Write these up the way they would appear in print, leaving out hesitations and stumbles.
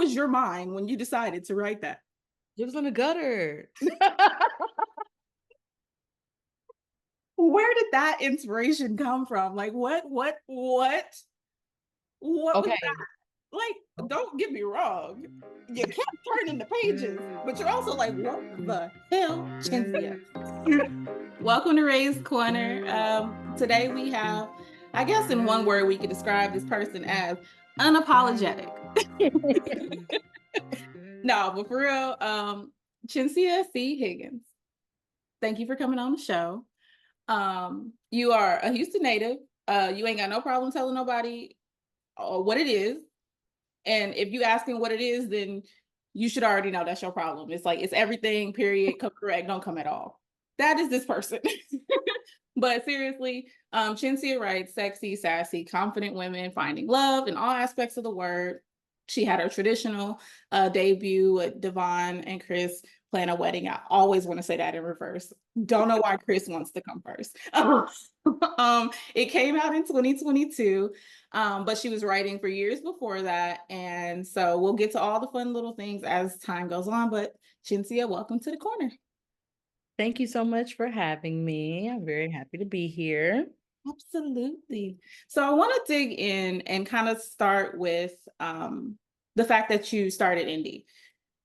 was your mind when you decided to write that? It was in the gutter. Where did that inspiration come from? Like, what was Okay. that? Like, don't get me wrong. You kept turning the pages, but you're also like, what the hell, Chencia? Welcome to Ray's Corner. Today we have, I guess, in one word, we could describe this person as unapologetic. No, but for real, Chencia C. Higgins. Thank you for coming on the show. You are a Houston native. You ain't got no problem telling nobody what it is. And if you asking what it is, then you should already know that's your problem. It's like, it's everything, period, come correct, don't come at all. That is this person. But seriously, Chencia writes sexy, sassy, confident women finding love in all aspects of the word. She had her traditional debut with Devon and Chris plan a wedding. I always want to say that in reverse. Don't know why Chris wants to come first. It came out in 2022, but she was writing for years before that. And so we'll get to all the fun little things as time goes on. But Chencia, welcome to the corner. Thank you so much for having me. I'm very happy to be here. Absolutely. So I want to dig in and kind of start with the fact that you started indie.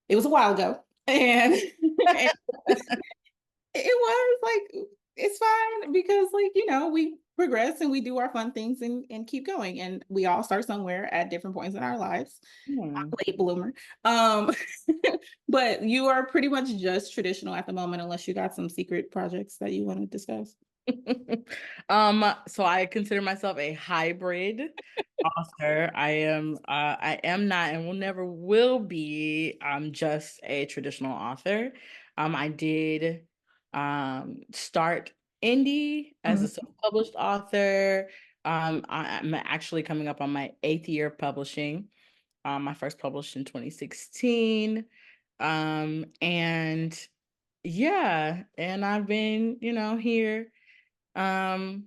It was a while ago, and, and it was like, it's fine because, like, you know, we progress and we do our fun things and keep going, and we all start somewhere at different points in our lives. I'm Hmm. a late bloomer. Um, but you are pretty much just traditional at the moment, unless you got some secret projects that you want to discuss. So I consider myself a hybrid author. I am not and will never be just a traditional author. I did start indie as a Mhm. self-published author. I'm actually coming up on my 8th year of publishing. I first published in 2016. And yeah, and I've been, here um,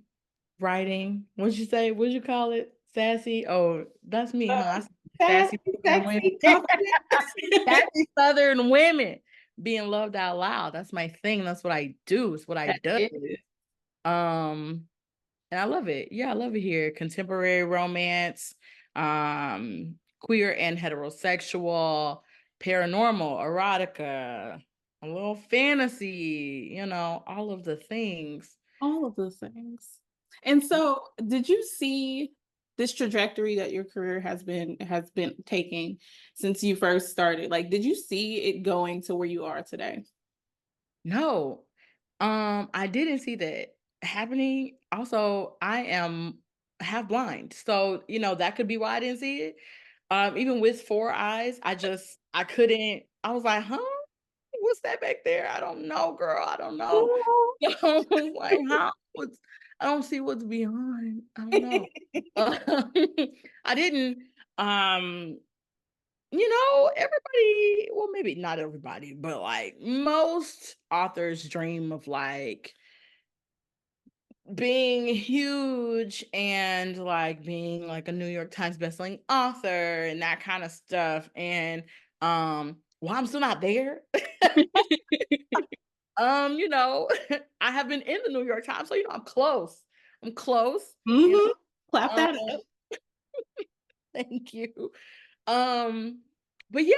writing. What'd you say? What'd you call it? Sassy? Oh, that's me, huh? I said Sassy, sassy Southern women. sexy, confident. Sassy Southern women being loved out loud. That's my thing. That's what I do. It's what I That do. is. Um, and I love it. Yeah, I love it here. Contemporary romance, queer and heterosexual, paranormal, erotica, a little fantasy, all of the things. All of those things. And so, did you see this trajectory that your career has been taking since you first started? Like, did you see it going to where you are today? No, I didn't see that happening. Also, I am half blind. So, that could be why I didn't see it. Even with 4 eyes, I couldn't, I was like, huh? What's that back there? I don't know, girl. I don't know. Like, how? I don't see what's behind. I don't know. Uh, I didn't. Um, Everybody. Well, maybe not everybody, but like most authors dream of like being huge and like being like a New York Times bestselling author and that kind of stuff. And well, I'm still not there. You know, I have been in the New York Times, so I'm close. I'm close, Hmm. Clap Um, that up. thank you. Um, but yeah,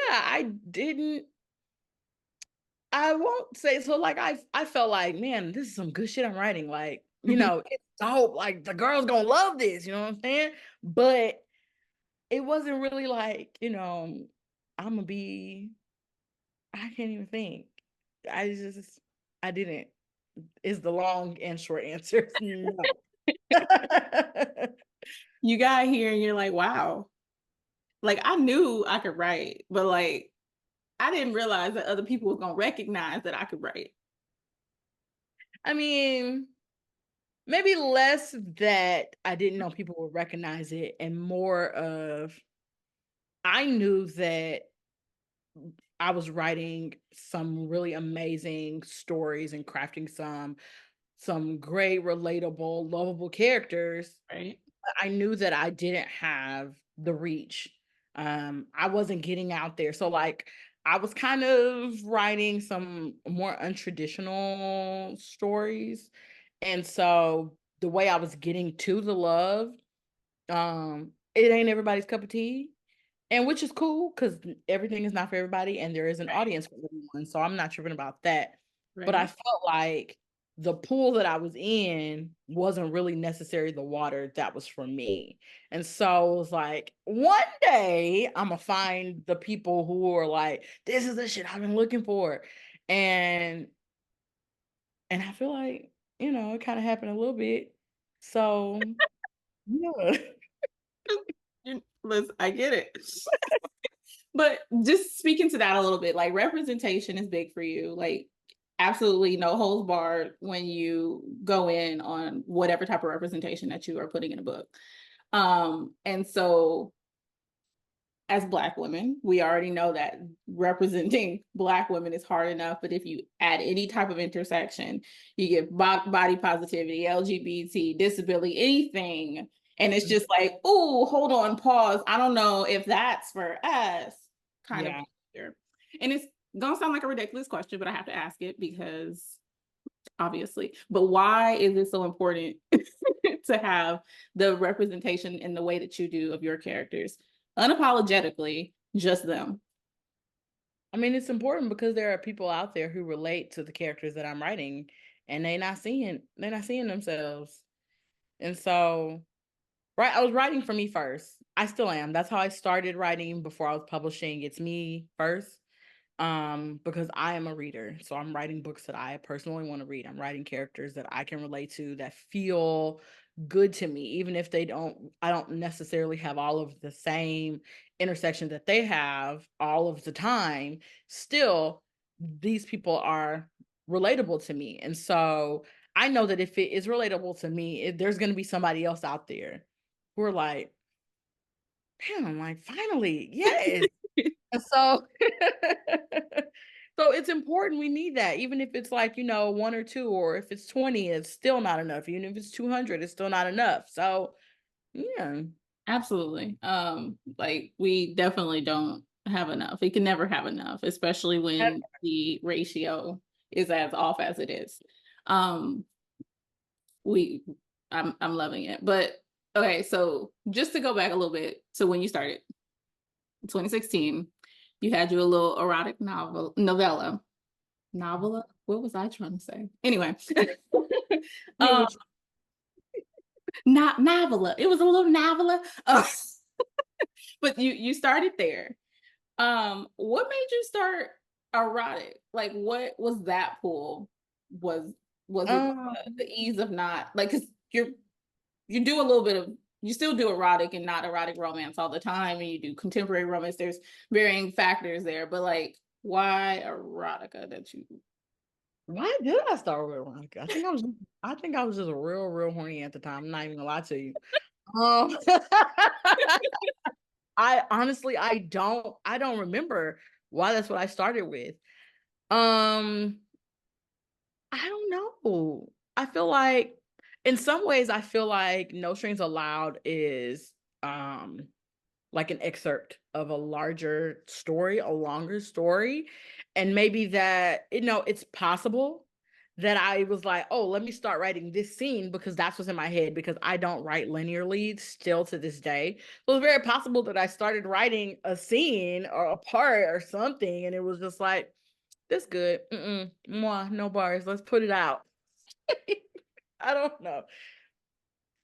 I won't say so. Like I felt like, man, this is some good shit I'm writing. Like, it's dope. Like the girl's gonna love this, you know what I'm saying? But it wasn't really like, I'm gonna be, I can't even think. I just I didn't. Is the long and short answer. No. You got here and you're like, wow. Like, I knew I could write, but like, I didn't realize that other people was gonna recognize that I could write. I mean, maybe less that I didn't know people would recognize it, and more of I knew that I was writing some really amazing stories and crafting some great, relatable, lovable characters. Right. I knew that I didn't have the reach I wasn't getting out there. So like I was kind of writing some more untraditional stories. And so the way I was getting to the love, it ain't everybody's cup of tea. And which is cool because everything is not for everybody and there is an Right. audience for everyone. So I'm not tripping about that. But I Right. felt like the pool that I was in wasn't really necessarily the water that was for me. And so it was like, one day I'm gonna find the people who are like, this is the shit I've been looking for. And I feel like, it kind of happened a little bit. So yeah. Listen, I get it. But just speaking to that a little bit, like representation is big for you. Like absolutely no holds barred when you go in on whatever type of representation that you are putting in a book. And so as Black women, we already know that representing Black women is hard enough, but if you add any type of intersection, you get body positivity, LGBT, disability, anything, and it's just like, oh, hold on, pause. I don't know if that's for us, kind of. Yeah. And it's gonna sound like a ridiculous question, but I have to ask it because obviously. But why is it so important to have the representation in the way that you do of your characters? Unapologetically, just them. I mean, it's important because there are people out there who relate to the characters that I'm writing and they're not seeing themselves. And so, right, I was writing for me first. I still am. That's how I started writing before I was publishing. It's me first. Because I am a reader. So I'm writing books that I personally want to read. I'm writing characters that I can relate to that feel good to me, even if I don't necessarily have all of the same intersection that they have all of the time. Still, these people are relatable to me. And so I know that if it is relatable to me, there's going to be somebody else out there who are like, damn, I'm like, finally, yes. And so so it's important, we need that, even if it's like, 1 or 2, or if it's 20, it's still not enough, even if it's 200, it's still not enough, so, yeah. Absolutely. Like we definitely don't have enough. We can never have enough, especially That when the ratio is as off as it is. Um, we I'm loving it. But okay, so just to go back a little bit to when you started, 2016, you had your little erotic novella. Novella? What was I trying to say? Anyway. yeah, um which not novella. It was a little novella. But you started there. What made you start erotic? Like what was that pull? Was was it um, the ease of not like because you do a little bit of you still do erotic and not erotic romance all the time, and you do contemporary romance. There's varying factors there, but like why erotica that you why did I start with Veronica? I think I was just real, real horny at the time, I'm not even gonna lie to you. Um, I honestly, I don't remember why that's what I started with. Um I don't know. I feel like in some ways I feel like No Strings Allowed is um like an excerpt of a larger story, a longer story. And maybe that, it's possible that I was like, oh, let me start writing this scene because that's what's in my head because I don't write linearly still to this day. So it's very possible that I started writing a scene or a part or something and it was just like, this good. Mwah, no bars. Let's put it out. I don't know.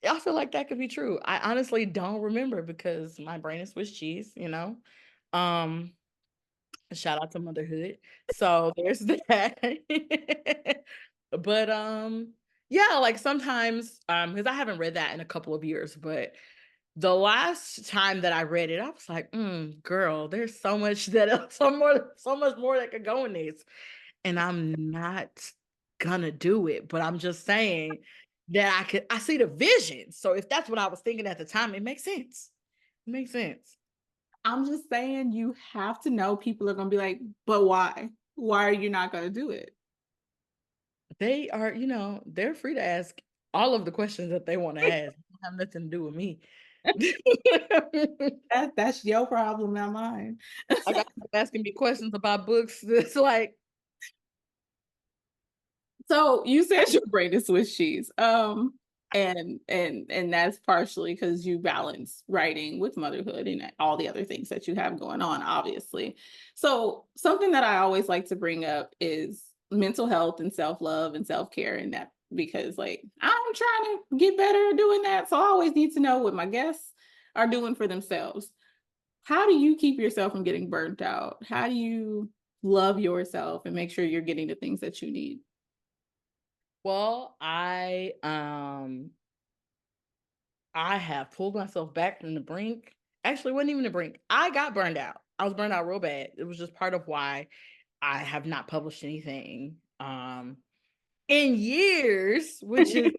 I feel like that could be true. I honestly don't remember because my brain is Swiss cheese. Um, shout out to motherhood. So there's that. But yeah, like sometimes because I haven't read that in a couple of years, but the last time that I read it, I was like, girl, there's so much that so much more that could go in this. And I'm not gonna do it, but I'm just saying that I see the vision. So if that's what I was thinking at the time, it makes sense. It makes sense. I'm just saying you have to know people are gonna be like, but why? Why are you not gonna do it? They are, they're free to ask all of the questions that they want to ask. It don't have nothing to do with me. That's your problem, not mine. I got people asking me questions about books. It's like, So you said your brain is Swiss cheese. And that's partially because you balance writing with motherhood and all the other things that you have going on, obviously. So something that I always like to bring up is mental health and self-love and self-care, and that because like I'm trying to get better at doing that. So I always need to know what my guests are doing for themselves. How do you keep yourself from getting burnt out? How do you love yourself and make sure you're getting the things that you need? well, I have pulled myself back from the brink. Actually, it wasn't even the brink. I got burned out. I was burned out real bad. It was just part of why I have not published anything in years, which is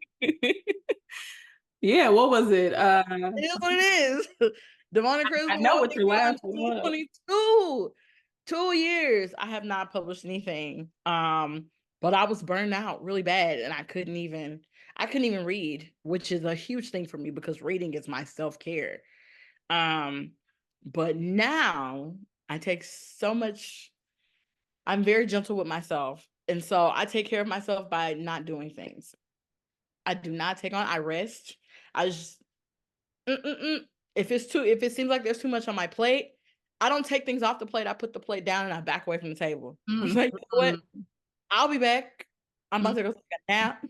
Yeah, what was it? it is what it is. Devon and Chris I know Wall what your last one was. 2022. 2 years I have not published anything. But I was burned out really bad and I couldn't even read, which is a huge thing for me because reading is my self-care. Um, but now I take so much, I'm very gentle with myself. And so I take care of myself by not doing things. I do not take on, I rest. I just, mm-mm-mm. If it seems like there's too much on my plate, I don't take things off the plate. I put the plate down and I back away from the table. I'm Mm, like, you know what? I'll be back. I'm about mm. to go take a nap.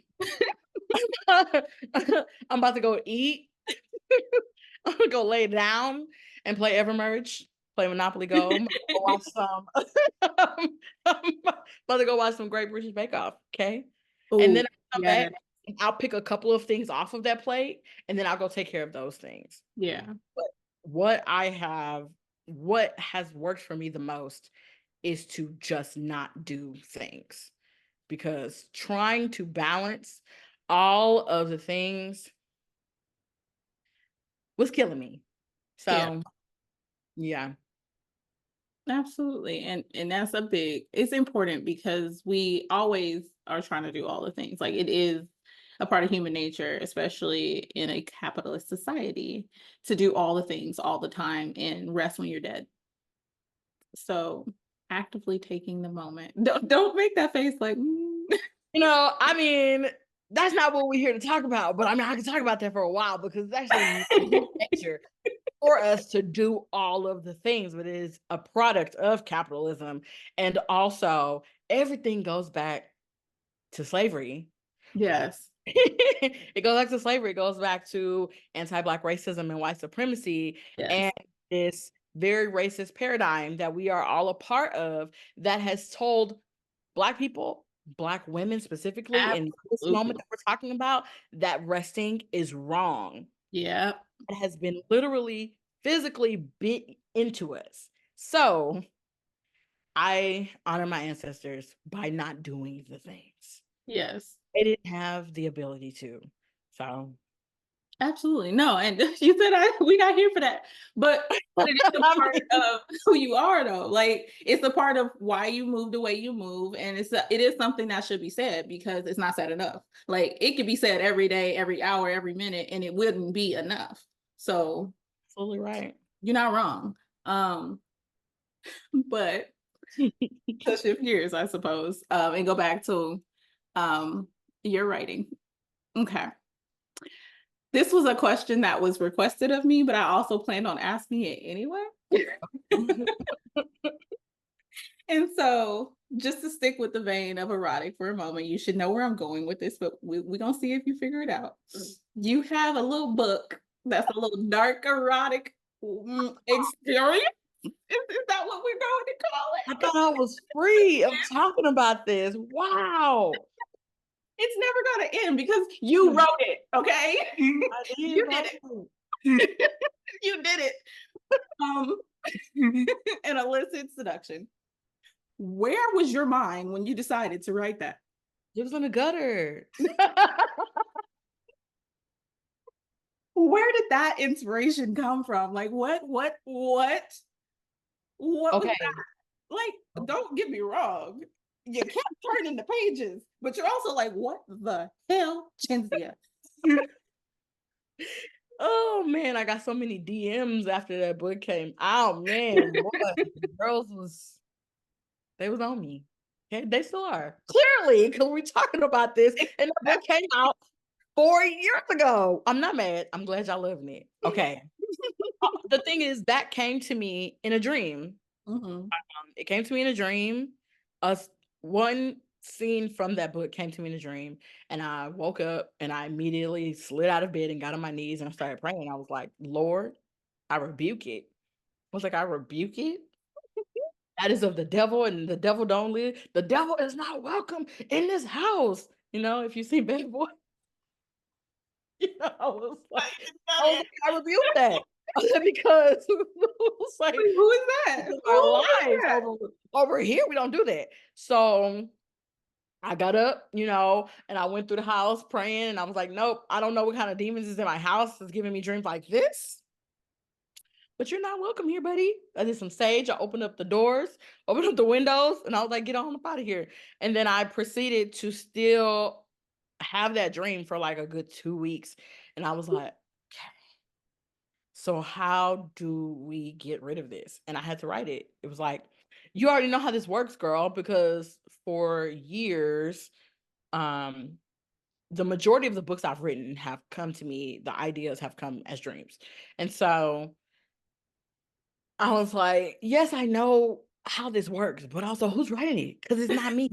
I'm about to go eat. I'm gonna go lay down and play Evermerge, play Monopoly Go. I'm gonna go watch some. I'm about to go watch some Great British Bake Off. Okay, and Oh, then I come yeah, back and I'll pick a couple of things off of that plate, and then I'll go take care of those things. yeah, But what has worked for me the most is to just not do things because trying to balance all of the things was killing me. yeah. So, yeah. Absolutely. And that's a big, it's important because we always are trying to do all the things. Like it is a part of human nature, especially in a capitalist society, to do all the things all the time and rest when you're dead. So actively taking the moment. Don't make that face like I mean, that's not what we're here to talk about, but I mean, I can talk about that for a while because it's actually nature for us to do all of the things, but it is a product of capitalism. And also, everything goes back to slavery. Yes. It goes back to slavery. It goes back to anti-Black racism and white supremacy Yes. and this very racist paradigm that we are all a part of that has told Black people, Black women specifically, in this Absolutely. moment that we're talking about, that resting is wrong. Yeah. It has been literally physically bit into us. So I honor my ancestors by not doing the things. Yes. They didn't have the ability to. So Absolutely. No, and you said we got here for that. But it is a part of who you are though. Like it's a part of why you move the way you move. And it is something that should be said because it's not said enough. Like it could be said every day, every hour, every minute, and it wouldn't be enough. So absolutely right. you're not wrong. Um, but to shift gears, I suppose, and go back to your writing. Okay. This was a question that was requested of me, but I also planned on asking it anyway. And so, just to stick with the vein of erotic for a moment, you should know where I'm going with this, but we're going to see if you figure it out. You have a little book that's a little dark erotic experience. Is that what we're going to call I it? thought I was free of talking about this. Wow. It's never going to end because you wrote it, okay? I did You did write it. it. You did it. Um, an illicit seduction. Where was your mind when you decided to write that? It was in the gutter. Where did that inspiration come from? Like what was Okay. that? Like, don't get me wrong. You kept turning the pages, but you're also like, what the hell, Chencia? Oh man, I got so many DMs after that book came out. Man, boy, the girls they was on me. Okay, they still are. Clearly, because we're talking about this, and the book came out 4 years ago. I'm not mad. I'm glad y'all loving it. Okay. The thing is, that came to me in a dream. Mhm. It came to me in a dream. Us one scene from that book came to me in a dream, and I woke up and I immediately slid out of bed and got on my knees and I started praying. I was like, Lord, I rebuke it. I was like, I rebuke it. That is of the devil, and the devil don't live. The devil is not welcome in this house. If you see Bad Boy, I was like, Like, it's not it. I rebuke that. I said, because it was like Wait, who is that? because our Who is lives that? over here, we don't do that. So I got up, and I went through the house praying, and I was like, nope, I don't know what kind of demons is in my house that's giving me dreams like this. But you're not welcome here, buddy. I did some sage. I opened up the doors, opened up the windows, and I was like, get on up out of here. And then I proceeded to still have that dream for like a good 2 weeks. And I was like, okay, so how do we get rid of this? And I had to write it. It was like, you already know how this works, girl, because for years, um, the majority of the books I've written have come to me, the ideas have come as dreams. And so I was like, yes, I know how this works, but also who's writing it? Because it's not me.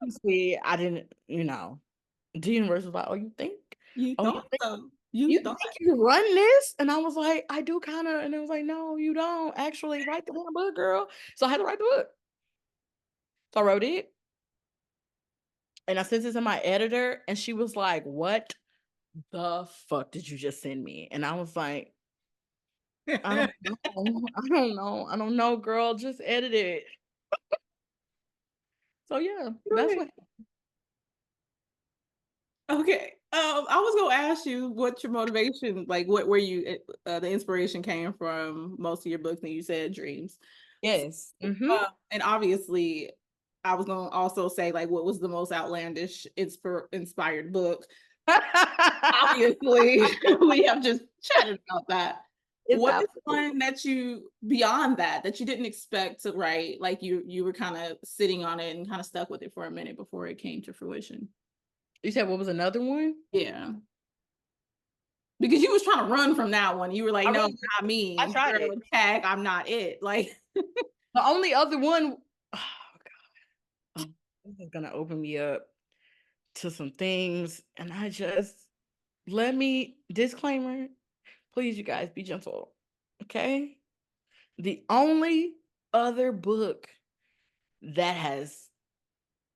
Obviously, I didn't, the universe was like, oh, you think? You Oh, thought so. You you thought. think you run this? And I was like, I do kind of. And it was like, no, you don't actually write the damn book, girl. So I had to write the book. So I wrote it and I sent it to my editor, and she was like, what the fuck did you just send me? And I was like, I don't know. I don't know. I don't know, girl. Just edit it. So yeah, that's Right. what. Okay. I was gonna ask you what your motivation, like where you the inspiration came from most of your books, and you said dreams. Yes. Mhm. And obviously, I was gonna also say like what was the most outlandish inspired book. Obviously, we have just chatted about that. It's What is absolutely. one that you beyond that you didn't expect to write? Like you were kind of sitting on it and kind of stuck with it for a minute before it came to fruition. You said what was another one? Yeah. Because you was trying to run from that one. You were like, I no, really not I me. tried Girl it. attack. I'm not it. Like, The only other one, oh god, this is gonna open me up to some things, and I just let me disclaimer, please, you guys, be gentle, okay? The only other book that has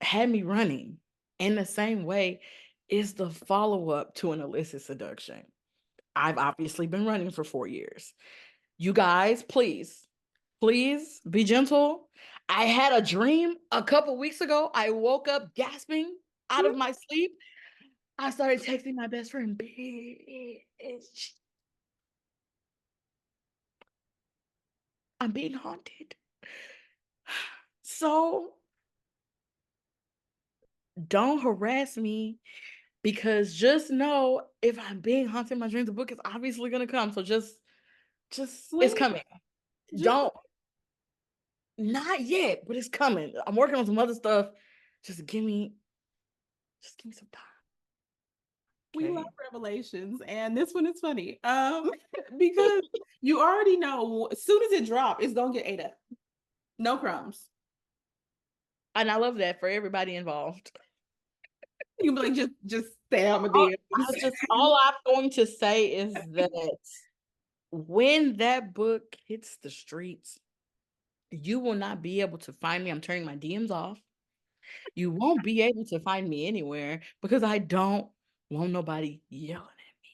had me running in the same way is the follow-up to An Illicit Seduction. I've obviously been running for 4 years. You guys, please be gentle. I had a dream a couple weeks ago. I woke up gasping out of my sleep. I started texting my best friend, bitch, I'm being haunted. So don't harass me, because just know if I'm being haunted in my dreams, the book is obviously gonna come. So just it's wait, coming. just Don't Not yet, but it's coming. I'm working on some other stuff. Just give me just give me some time. we love Okay. revelations, and this one is funny. Because you already know as soon as it drops, it's gonna get ate up. No crumbs. And I love that for everybody involved. You can be like, just say I'm a DMs. All I'm going to say is that when that book hits the streets, you will not be able to find me. I'm turning my DMs off. You won't be able to find me anywhere because I don't want nobody yelling at me.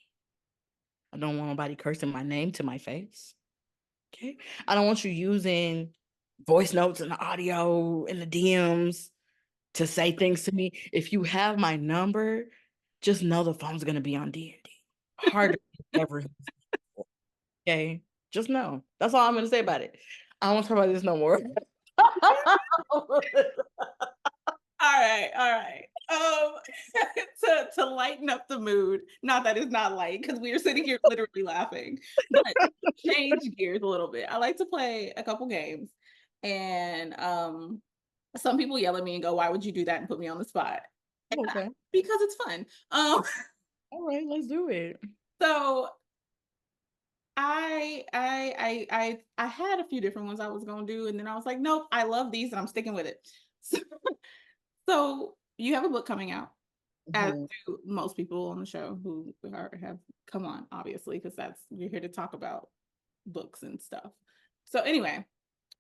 I don't want nobody cursing my name to my face. Okay. I don't want you using voice notes and audio in the DMs to say things to me. If you have my number, just know the phone's gonna be on D&D. Harder than ever. Okay. Just know. That's all I'm gonna say about it. I don't want to talk about this no more. All right, all right. So to lighten up the mood. Not that it's not light, because we are sitting here literally laughing, but change gears a little bit. I like to play a couple games, and some people yell at me and go, "Why would you do that?" and put me on the spot. Okay. Because it's fun. All right, let's do it. So I had a few different ones I was gonna do, and then I was like, nope, I love these and I'm sticking with it. So, so you have a book coming out, as Mhm. do most people on the show who have come on, obviously, because that's we're here to talk about books and stuff. So anyway,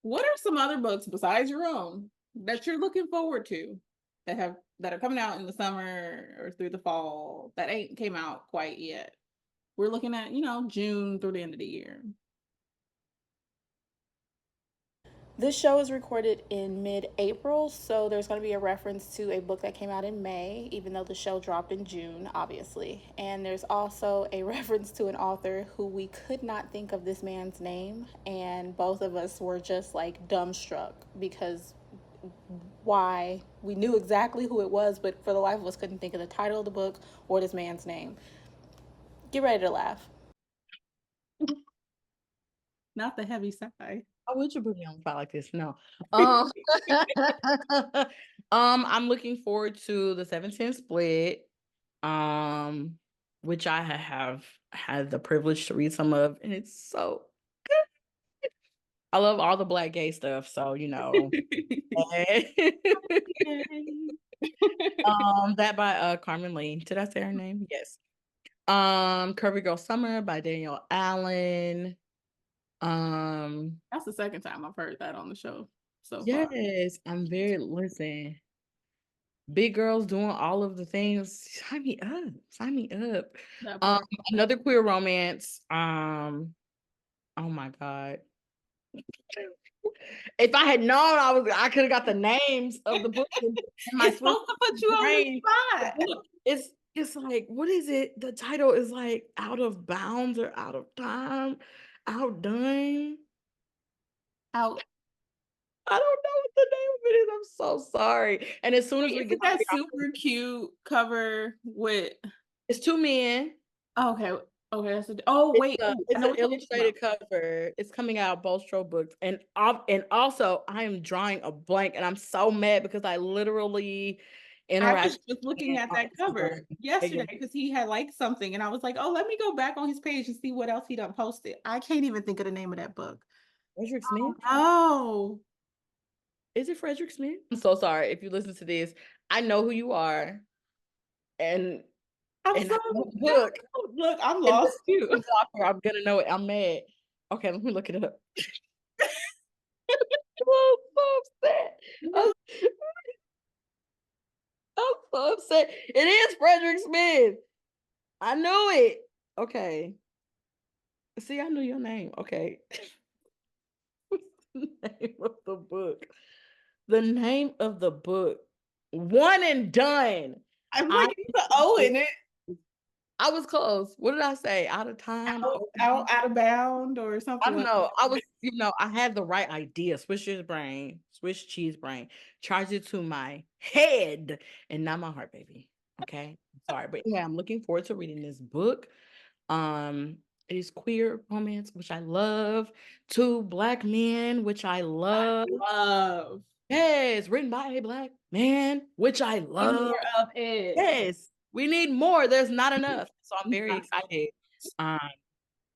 what are some other books besides your own that you're looking forward to that are coming out in the summer or through the fall that ain't came out quite yet? We're looking at, June through the end of the year. This show is recorded in mid April, so there's going to be a reference to a book that came out in May, even though the show dropped in June, obviously. And there's also a reference to an author who we could not think of this man's name, and both of us were just like dumbstruck because why? We knew exactly who it was, but for the life of us couldn't think of the title of the book or this man's name. Get ready to laugh. Not the heavy sigh. Why would you put me on the spot like this? No. I'm looking forward to the 710 split, which I have had the privilege to read some of, and it's so good. I love all the Black gay stuff, so that by Carmen Lee. Did I say her name? Yes. Curvy Girl Summer by Danielle Allen. That's the second time I've heard that on the show so far. Yes, I'm very listen. Big girls doing all of the things. Sign me up. Sign me up. That part. Another queer romance. Oh my God. If I had known I could have got the names of the books in my It's supposed to put you on the brain. spot. It's like, what is it? The title is like Out of Bounds or Out of Time, Outdone. Out. I don't know what the name of it is. I'm so sorry. And as soon as Wait, we is get it that off, super cute cover with it's two men. oh, okay. Okay, oh It's wait. a Ooh, I it's know an what you're talking about. illustrated cover. It's coming out both show books, and also I am drawing a blank, and I'm so mad because I literally I was interacted just with looking him at on that Instagram. cover yesterday because he had liked something, and I was like, "Oh, let me go back on his page and see what else he done posted." I can't even think of the name of that book. Frederick Smith? Oh, Is it Frederick Smith? I'm so sorry if you listen to this. I know who you are, and I'm and I so know the book. look. I'm And lost this too. author, I'm gonna know it. I'm mad. Okay, let me look it up. I'm so upset. I'm, I'm so upset. It is Frederick Smith. I knew it. Okay. See, I knew your name. Okay. The name of the book. The name of the book. One and Done. I'm I like, it's an O in it. I was close. What did I say? Out of time? Out of bound or I something don't like know. I that. was, I had the right idea. Swish your brain, swish cheese brain, charge it to my head and not my heart, baby. Okay. Sorry. But yeah, I'm looking forward to reading this book. Um, it is queer romance, which I love. Two Black men, which I love. Love. Yes, written by a Black man, which I Need love. more of it. Yes, we need more. There's not enough. So I'm very excited. Um,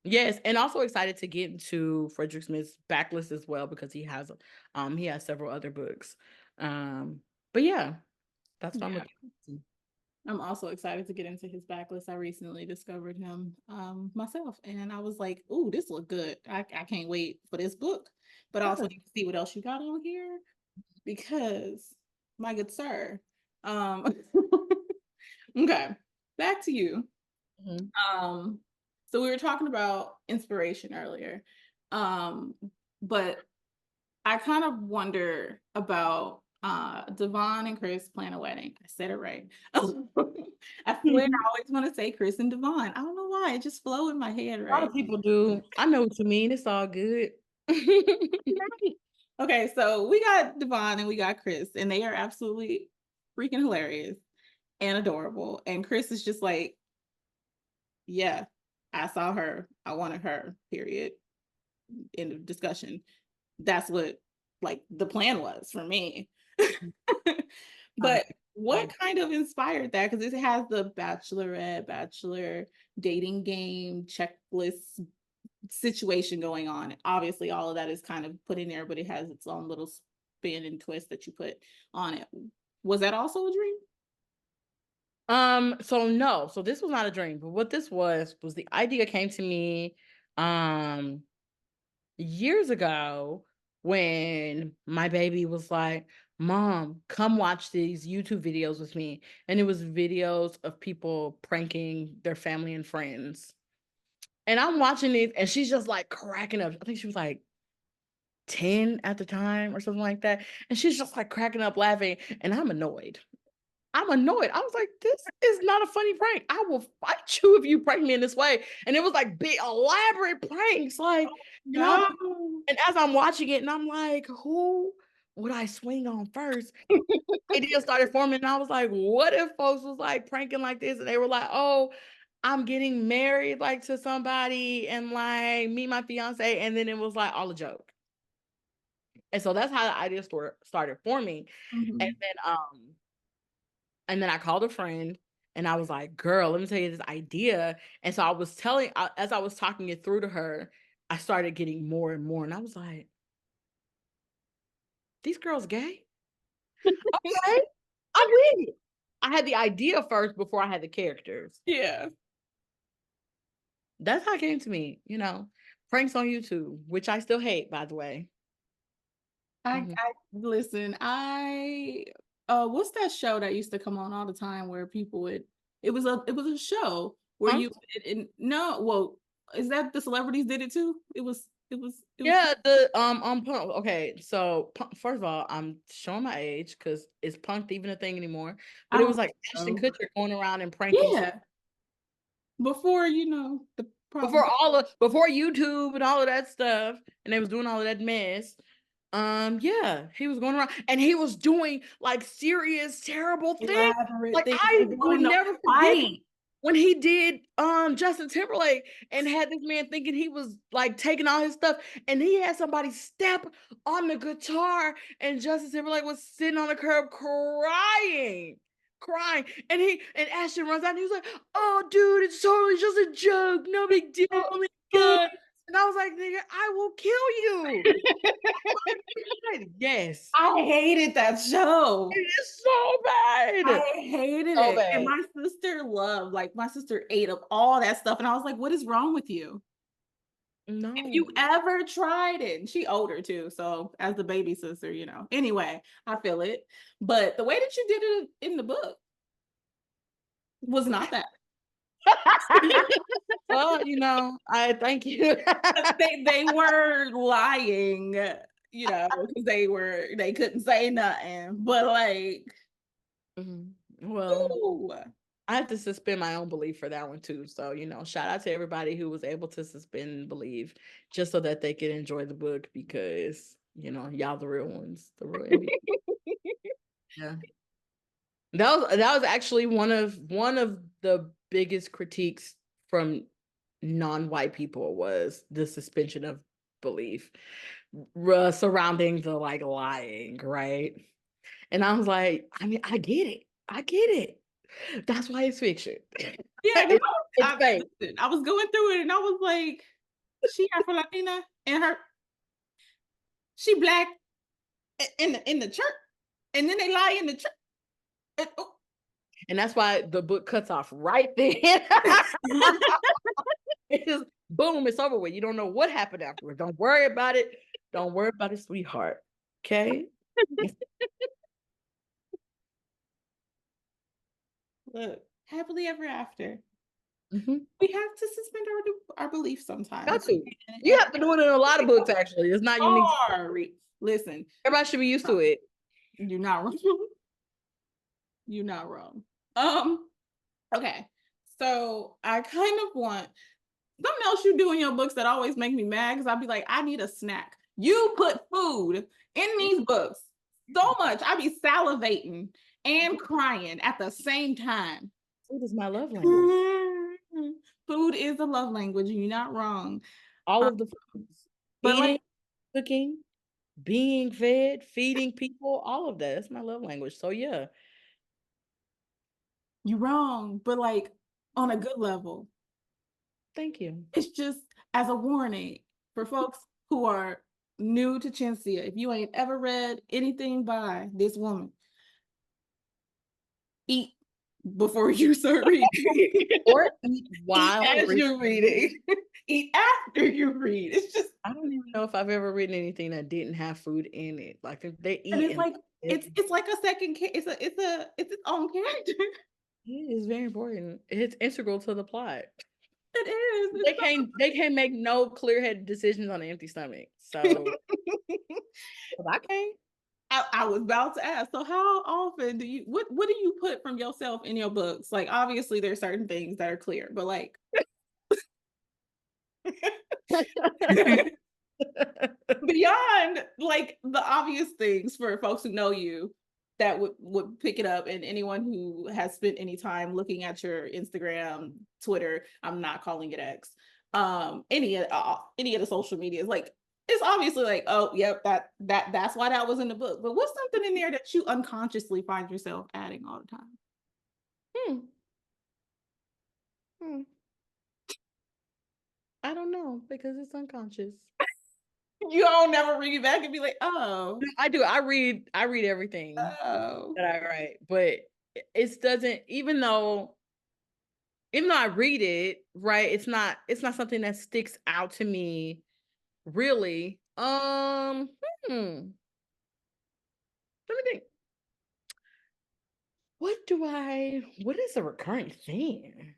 yes, and also excited to get into Frederick Smith's backlist as well because he has several other books. But yeah, that's what I'm Yeah. looking to. I'm also excited to get into his backlist. I recently discovered him myself, and I was like, "Ooh, this look good. I can't wait for this book." But I also Yeah. need to see what else you got on here because, my good sir. Um, okay, back to you. Mhm. Um, so we were talking about inspiration earlier, but I kind of wonder about Devon and Chris plan a wedding. I said it right. I swear I always want to say Chris and Devon. I don't know why. It just flow in my head, A lot right? of people do. I know what you mean. It's all good. Okay, so we got Devon and we got Chris, and they are absolutely freaking hilarious. and adorable. And Chris is just like, yeah, I saw her. I wanted her, period. End of discussion. That's what like the plan was for me. But what kind of inspired that? Because it has the bachelorette, bachelor dating game, checklist situation going on. Obviously, all of that is kind of put in there, but it has its own little spin and twist that you put on it. Was that also a dream? So no, so this was not a dream, but what this was the idea came to me years ago when my baby was like, Mom, come watch these YouTube videos with me. And it was videos of people pranking their family and friends. And I'm watching it and she's just like cracking up. I think she was like 10 at the time or something like that. And she's just like cracking up laughing. And I'm annoyed. I was like, this is not a funny prank. I will fight you if you prank me in this way. And it was like big, elaborate pranks. Like, No. and as I'm watching it, and I'm like, who would I swing on first? Idea started forming, and I was like, what if folks was like pranking like this? And they were like, oh, I'm getting married like to somebody and like meet my fiance. And then it was like all a joke. And so that's how the idea started forming. Mm-hmm. And then I called a friend and I was like, girl, let me tell you this idea. And so I was as I was talking it through to her, I started getting more and more. And I was like, these girls gay? Okay, I'm with it. I had the idea first before I had the characters. Yeah. That's how it came to me, pranks on YouTube, which I still hate, by the way. I listen, what's that show that used to come on all the time where people would it was a show where is that the celebrities did it too? Yeah, the Punk. Okay, so first of all, I'm showing my age because is Punk even a thing anymore? But it was like Ashton Kutcher going around and pranking. Yeah. Before the before YouTube and all of that stuff, and they was doing all of that mess. Yeah, he was going around and he was doing like serious, terrible things. Like I would never forget when he did Justin Timberlake and had this man thinking he was like taking all his stuff, and he had somebody step on the guitar, and Justin Timberlake was sitting on the curb crying. And Ashton runs out and he was like, oh dude, it's totally just a joke, no big deal, oh my God. And I was like, nigga, I will kill you. Yes. I hated that show. It is so bad. I hated it. Bad. And my sister ate up all that stuff. And I was like, what is wrong with you? No. If you ever tried it, and she older too. So as the baby sister, Anyway, I feel it. But the way that you did it in the book was not that. Well, I thank you. they were lying, because they couldn't say nothing. But like, well, ooh. I had to suspend my own belief for that one too. So, shout out to everybody who was able to suspend belief just so that they could enjoy the book because, y'all the real ones, the real MVP. Yeah. That was actually one of the biggest critiques from non-white people was the suspension of belief surrounding the like lying, right? And I was like, I mean, I get it. That's why it's fiction. Yeah, it's fake. I was going through it and I was like, she Afro-Latina and she black in the church, and then they lie in the church. And that's why the book cuts off right then. It's just boom, it's over with. You don't know what happened afterwards. Don't worry about it. Don't worry about it, sweetheart. Okay? Look, happily ever after. Mm-hmm. We have to suspend our belief sometimes. Got to. You have to do it in a lot of books, actually. It's not unique. Listen. Everybody should be used to it. You're not wrong. You're not wrong. Okay. So I kind of want something else you do in your books that always make me mad because I'll be like, I need a snack. You put food in these books so much. I be salivating and crying at the same time. Food is my love language. Food is a love language, and you're not wrong. All of the foods. But Eating, like, cooking, being fed, feeding people, all of that. That's my love language. So yeah. you're wrong, but like on a good level. Thank you. It's just as a warning for folks who are new to Chencia. If you ain't ever read anything by this woman, eat before you start reading. Or eat while eat as reading. you're reading. Eat after you read. It's just, I don't even know if I've ever written anything that didn't have food in it. Like if they eat, and it's like it's like a second it's its own character. It is very important. It's integral to the plot. It is. They can't make no clear-headed decisions on an empty stomach. So I can't. I was about to ask. So how often do you what do you put from yourself in your books? Like obviously there's certain things that are clear, but like beyond like the obvious things for folks who know you that would pick it up, and anyone who has spent any time looking at your Instagram, Twitter, I'm not calling it X, any of the social medias, like it's obviously like, oh yep, that's why that was in the book. But what's something in there that you unconsciously find yourself adding all the time? I don't know because it's unconscious. You don't never read it back and be like, oh. I do. I read everything that I write, but it doesn't. Even though I read it, right? It's not something that sticks out to me. Really. Let me think. What is a recurring theme?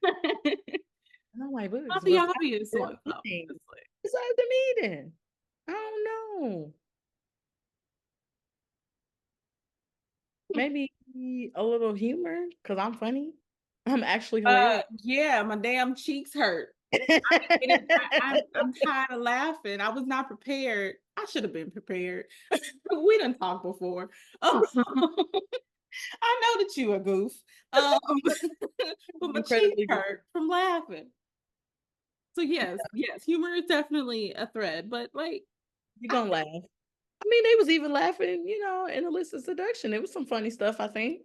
Not my books. Not the obvious one. Besides the meeting. I don't know. Maybe a little humor because I'm funny. I'm actually hilarious. Yeah, my damn cheeks hurt. I'm tired of laughing. I was not prepared. I should have been prepared. We done talked before. I know that you a goof. But my cheeks hurt from laughing. So yes, humor is definitely a thread, but like you're gonna laugh. I mean, they was even laughing, in Illicit Seduction. It was some funny stuff, I think.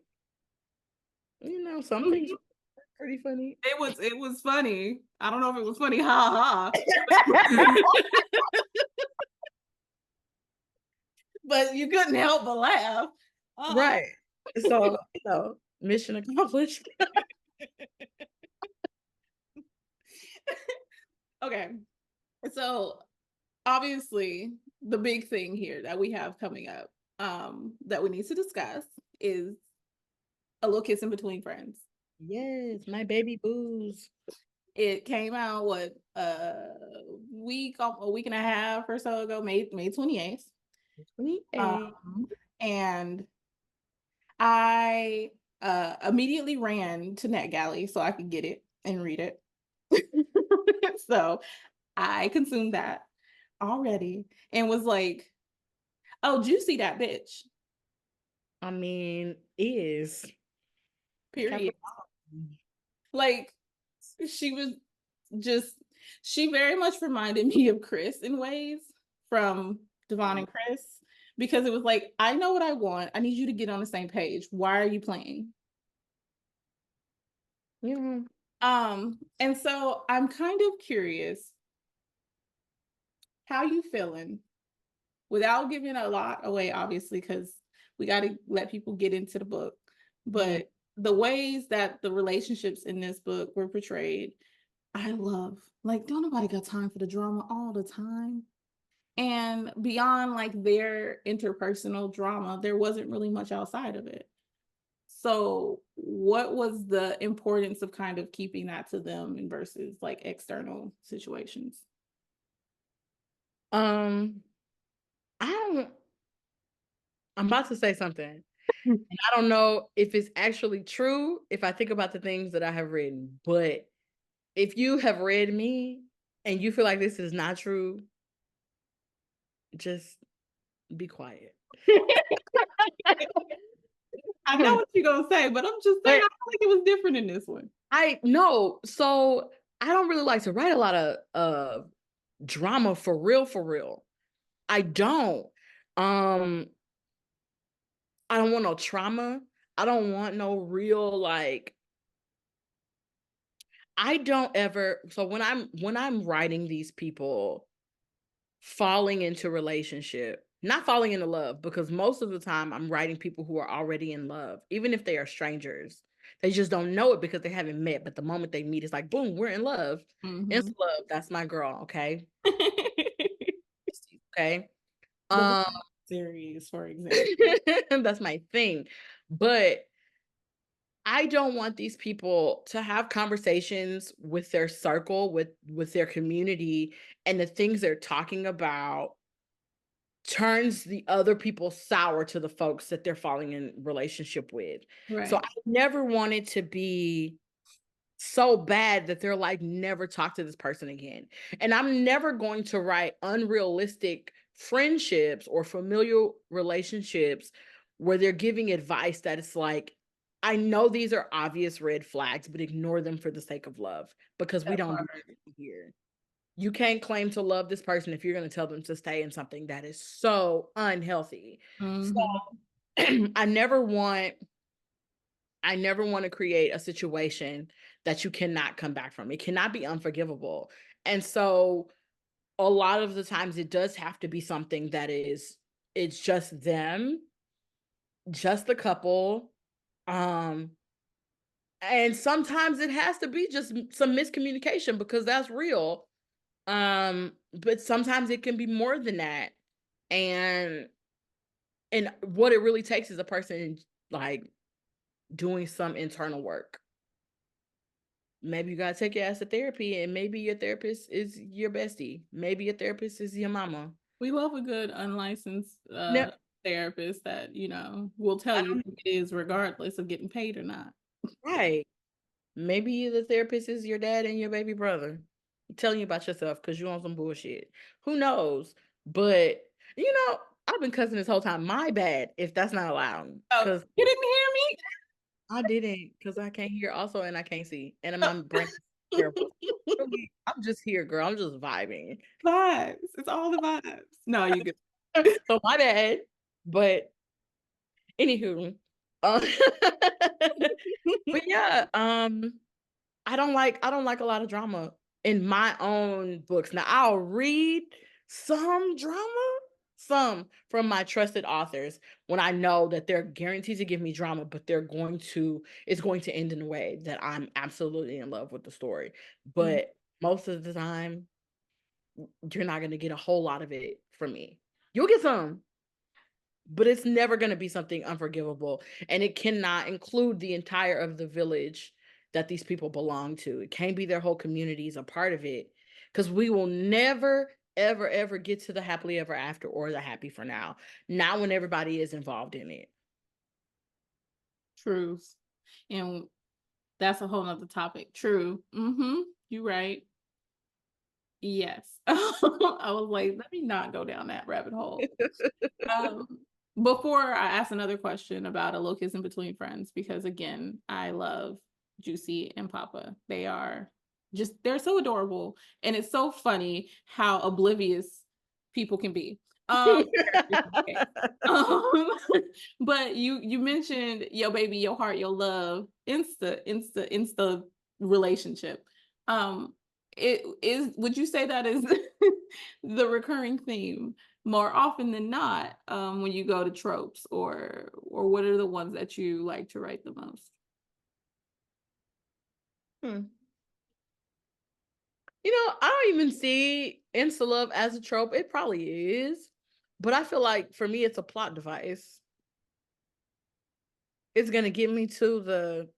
Some things were pretty funny. It was funny. I don't know if it was funny, ha ha. But you couldn't help but laugh. Right. So, mission accomplished. Okay. So obviously the big thing here that we have coming up that we need to discuss is A Little Kiss in Between Friends. Yes, my baby booze. It came out a week and a half or so ago, May 28th. And I immediately ran to NetGalley so I could get it and read it. So I consumed that already and was like, oh, juicy that bitch. I mean, is. Period. Like, she very much reminded me of Chris in ways from Devon and Chris, because it was like, I know what I want. I need you to get on the same page. Why are you playing? Yeah. And so I'm kind of curious how you feeling, without giving a lot away, obviously, because we got to let people get into the book. But the ways that the relationships in this book were portrayed, I love. Like, don't nobody got time for the drama all the time. And beyond like their interpersonal drama, there wasn't really much outside of it. So what was the importance of kind of keeping that to them and versus like external situations? I'm about to say something. And I don't know if it's actually true if I think about the things that I have written, but if you have read me and you feel like this is not true, just be quiet. I know what you're gonna say, but I'm just saying, I feel like it was different in this one. I know. So I don't really like to write a lot of drama for real, for real. I don't. I don't want no trauma. I don't want no real like I don't ever so when I'm writing these people falling into relationship, not falling into love, because most of the time I'm writing people who are already in love, even if they are strangers. They just don't know it because they haven't met. But the moment they meet, it's like, boom, we're in love. Instant love. That's my girl. Okay. Okay. The Um, series, for example. that's my thing. But I don't want these people to have conversations with their circle, with their community, and the things they're talking about turns the other people sour to the folks that they're falling in relationship with. So Right. I never want it to be so bad that they're like, never talk to this person again. And I'm never going to write unrealistic friendships or familial relationships where they're giving advice that it's like, I know these are obvious red flags, but ignore them for the sake of love because we That don't do part. that here. You can't claim to love this person if you're going to tell them to stay in something that is so unhealthy. So I never want to create a situation that you cannot come back from. It cannot be unforgivable. And so a lot of the times it does have to be something that it's just them, just the couple. And sometimes it has to be just some miscommunication because that's real. But sometimes it can be more than that. And what it really takes is a person like doing some internal work. Maybe you gotta take your ass to therapy, and maybe your therapist is your bestie. Maybe your therapist is your mama. We love a good unlicensed No, therapist that, will tell you um, who it is regardless of getting paid or not. right. Maybe the therapist is your dad and your baby brother telling you about yourself because you on some bullshit. Who knows? But I've been cussing this whole time. My bad if that's not allowed. Oh, Because you didn't hear I didn't, because I can't hear also and I can't see. And my brain is terrible. Really, I'm just here, girl. I'm just vibing. me? Vibes. It's all the vibes. No, you good. So my bad. But anywho, but yeah, I don't like a lot of drama in my own books. Now I'll read some drama, some from my trusted authors when I know that they're guaranteed to give me drama, but it's going to end in a way that I'm absolutely in love with the story. But most of the time, you're not going to get a whole lot of it from me. You'll get some, but it's never going to be something unforgivable, and it cannot include the entire of the village that these people belong to. It can't be their whole community is a part of it, because we will never ever ever get to the happily ever after or the happy for now, not when everybody is involved in it. Truth. And that's a whole nother topic. True. You're right. Yes. I was like, let me not go down that rabbit hole. Um, Before I ask another question about A Little Kiss in Between Friends, because again, I love Juicy and Papa. They're so adorable. And it's so funny how oblivious people can be. Um, um, but you mentioned Yo Baby, Your Heart, Your Love, insta relationship. Um, would you say that is the recurring theme more often than not, when you go to tropes, or what are the ones that you like to write the most? Hmm. I don't even see insta love as a trope. It probably is, but I feel like for me it's a plot device. It's gonna get me to the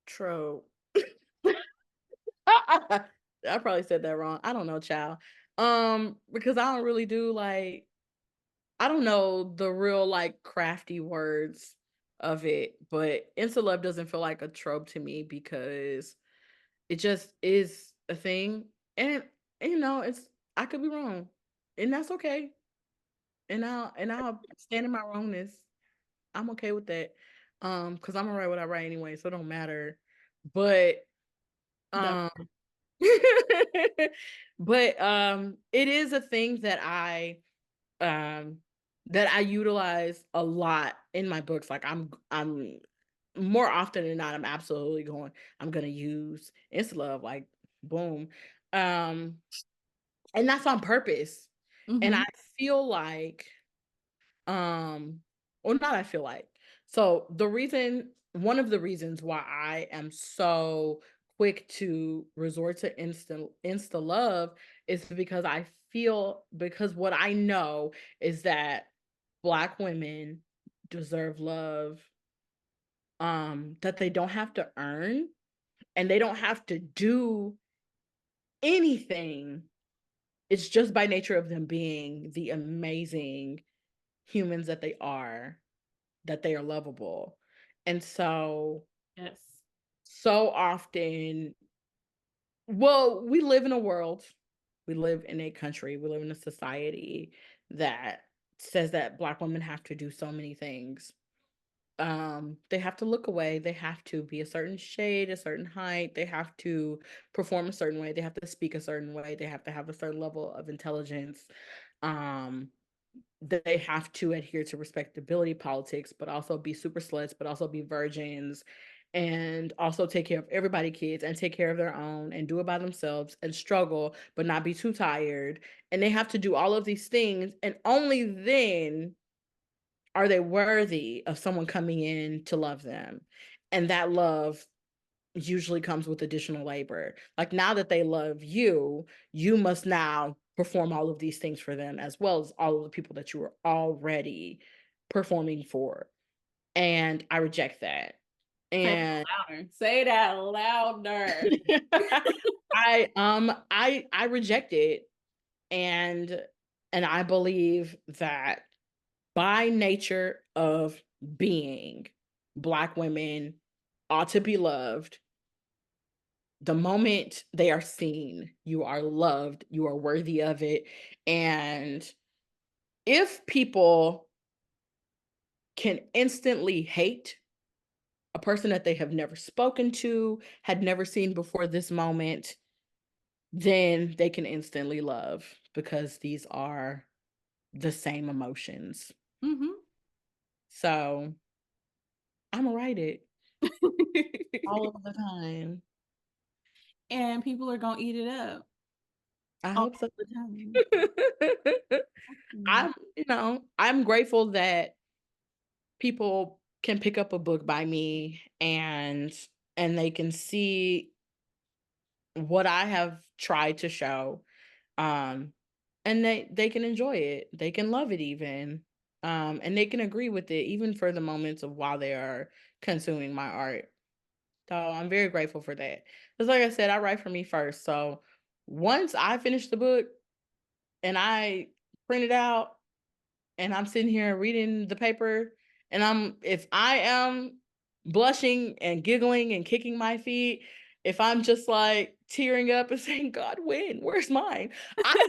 trope. I probably said that wrong. I don't know, child. Because I don't really do like I don't know the real like crafty words of it, but insta love doesn't feel like a trope to me because it just is a thing, and, it's I could be wrong, and that's okay, and I'll stand in my wrongness. I'm okay with that. Because I'm gonna write what I write anyway, so it don't matter. But That- um but it is a thing um that I utilize a lot in my books. Like I'm more often than not, I'm absolutely I'm gonna use Insta love, like boom. Um and that's on purpose. And I Mhm. feel like or not I feel like. So one of the reasons why I am so quick to resort to insta love is because because what I know is that Black women deserve love that they don't have to earn, and they don't have to do anything. It's just by nature of them being the amazing humans that they are lovable. And Yes. so often, well, we live in a world, we live in a country, we live in a society that says that Black women have to do so many things. They have to look away, they have to be a certain shade, a certain height, they have to perform a certain way, they have to speak a certain way, they have to have a certain level of intelligence. Um, they have to adhere to respectability politics, but also be super sluts, but also be virgins, and also take care of everybody kids and take care of their own and do it by themselves and struggle, but not be too tired. And they have to do all of these things. And only then are they worthy of someone coming in to love them. And that love usually comes with additional labor. Like, now that they love you, you must now perform all of these things for them, as well as all of the people that you were already performing for. And I reject that. Say And that louder. Say that louder. I reject it. And I believe that by nature of being, Black women ought to be loved. The moment they are seen, you are loved, you are worthy of it. And if people can instantly hate a person that they have never spoken to, had never seen before this moment, then they can instantly love, because these are the same emotions. Mhm. So I'm gonna write it all of the time. And people are gonna eat it up I all hope so. the time. Mm. I'm grateful that people can pick up a book by me, and they can see what I have tried to show. Um and they can enjoy it. They can love it even. And they can agree with it even for the moments of while they are consuming my art. So I'm very grateful for that. Because like I said, I write for me first. So once I finish the book and I print it out and I'm sitting here reading the paper, and if I am blushing and giggling and kicking my feet, if I'm just like tearing up and saying, God, when? Where's mine? I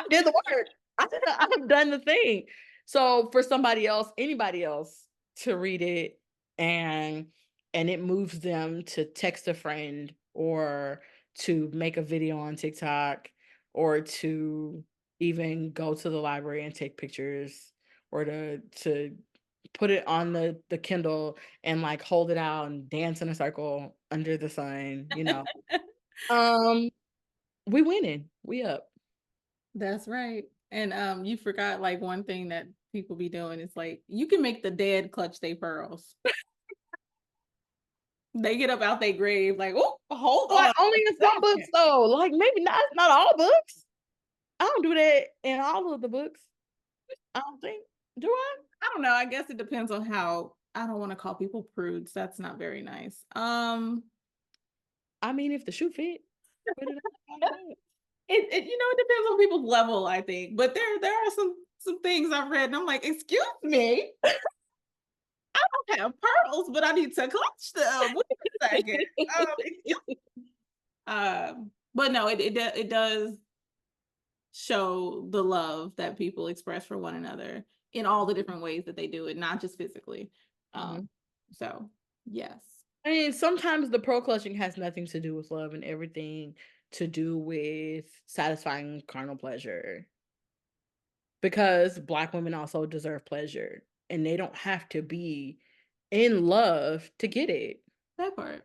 did the work. I've done the thing. So for somebody else, anybody else, to read it and it moves them to text a friend, or to make a video on TikTok, or to even go to the library and take pictures, or to put it on the Kindle and like hold it out and dance in a circle under the sun, um we winning, we up. That's right. And you forgot like one thing that people be doing is like you can make the dead clutch their pearls. They get up out their grave like, oh, hold Like on. only in some books though, like maybe not all books. I don't do that in all of the books. I don't think. Do I? I don't know. I guess it depends on how. I don't want to call people prudes. That's not very nice. I mean, if the shoe fit, put it on. It depends on people's level, I think. But there are some things I've read and I'm like, excuse me, I don't have pearls, but I need to clutch them. Wait a second. But no, it does show the love that people express for one another in all the different ways that they do it, not just physically. Mhm. So, yes. I mean, sometimes the pearl clutching has nothing to do with love and everything to do with satisfying carnal pleasure. Because Black women also deserve pleasure, and they don't have to be in love to get it. That part.